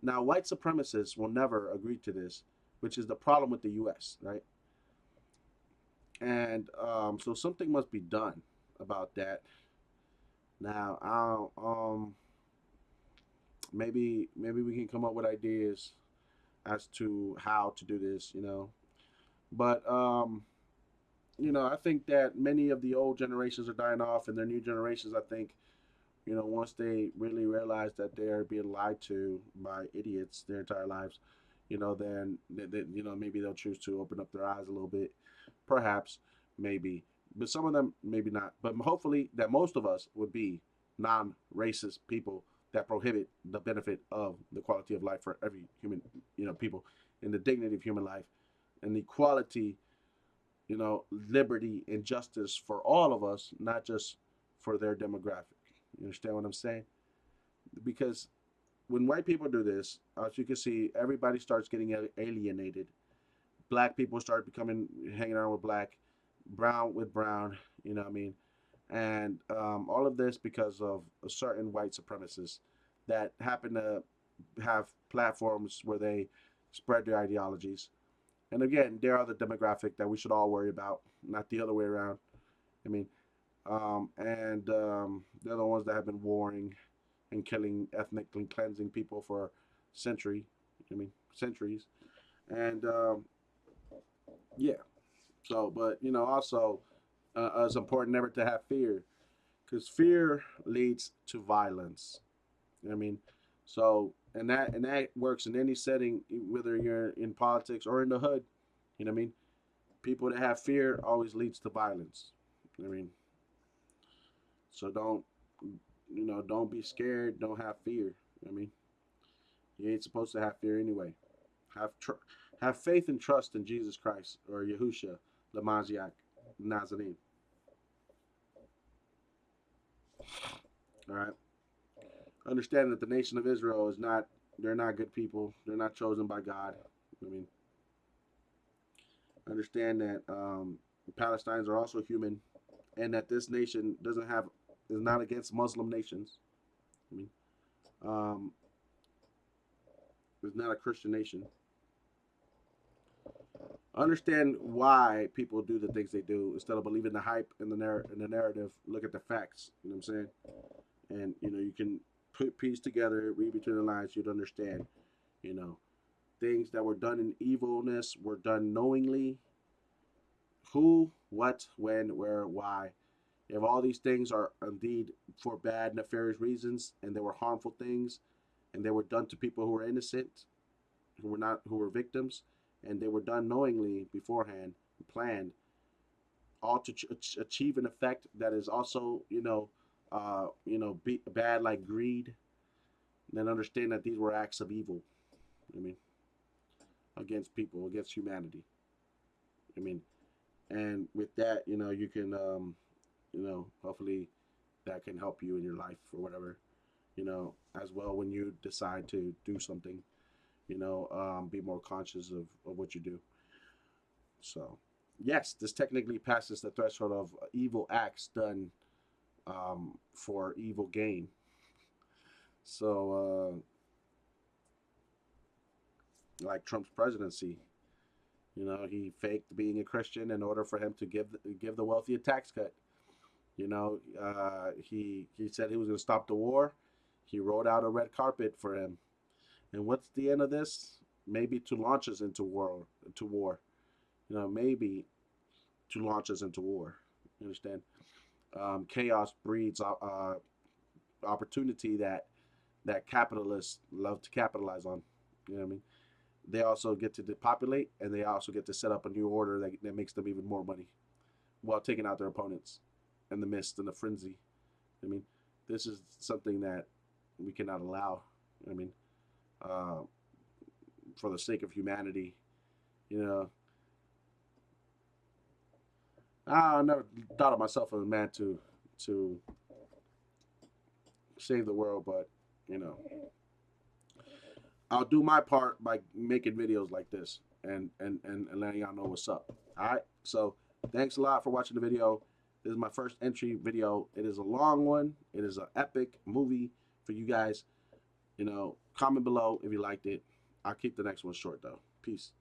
Now, white supremacists will never agree to this, which is the problem with the U.S., right? And so something must be done about that. Now, maybe we can come up with ideas as to how to do this, But I think that many of the old generations are dying off, and their new generations, I think, once they really realize that they're being lied to by idiots their entire lives, then maybe they'll choose to open up their eyes a little bit, perhaps, maybe, but some of them maybe not. But hopefully, that most of us would be non-racist people that prohibit the benefit of the quality of life for every human, people, and the dignity of human life, and equality, liberty and justice for all of us, not just for their demographic. You understand what I'm saying? Because when white people do this, as you can see, everybody starts getting alienated. Black people start becoming hanging around with black, brown with brown. You know what I mean? And all of this because of a certain white supremacists that happen to have platforms where they spread their ideologies. And again, they are the demographic that we should all worry about, not the other way around. I mean, they're the ones that have been warring and killing, ethnically cleansing people for century. Centuries. And yeah. So, but also, it's important never to have fear, because fear leads to violence. You know what I mean? So, and that works in any setting, whether you're in politics or in the hood. You know what I mean? People that have fear always leads to violence. You know what I mean? So don't be scared. Don't have fear. You know what I mean? You ain't supposed to have fear anyway. Have faith and trust in Jesus Christ, or Yahusha, Lamaziak, Nazarene. All right. Understand that the nation of Israel is not. They're not good people. They're not chosen by God. I mean, understand that the Palestinians are also human, and that this nation doesn't have is not against Muslim nations. I mean, um, it's not a Christian nation. Understand why people do the things they do instead of believing the hype and the narrative. Look at the facts. You know what I'm saying? And you can put piece together, read between the lines. You'd understand. You know, things that were done in evilness were done knowingly. Who, what, when, where, why. If all these things are indeed for bad, nefarious reasons, and they were harmful things, and they were done to people who were innocent, who were victims, and they were done knowingly beforehand, planned, all to achieve an effect that is also, bad, like greed. Then understand that these were acts of evil. I mean, against people, against humanity. I mean, and with that, you can, hopefully, that can help you in your life or whatever. As well, when you decide to do something, be more conscious of what you do. So, yes, this technically passes the threshold of evil acts done for evil gain. So, like Trump's presidency, he faked being a Christian in order for him to give the wealthy a tax cut. He said he was going to stop the war. He rolled out a red carpet for him. And what's the end of this? Maybe to launch us into war. Maybe to launch us into war. You understand? Chaos breeds opportunity that capitalists love to capitalize on. You know what I mean? They also get to depopulate, and they also get to set up a new order that makes them even more money while taking out their opponents in the mist and the frenzy. I mean, this is something that we cannot allow. I mean, uh, for the sake of humanity, you know, I never thought of myself as a man to save the world, but you know, I'll do my part by making videos like this and letting y'all know what's up. All right. So thanks a lot for watching the video. This is my first entry video. It is a long one. It is an epic movie for you guys. You know, comment below if you liked it. I'll keep the next one short though. Peace.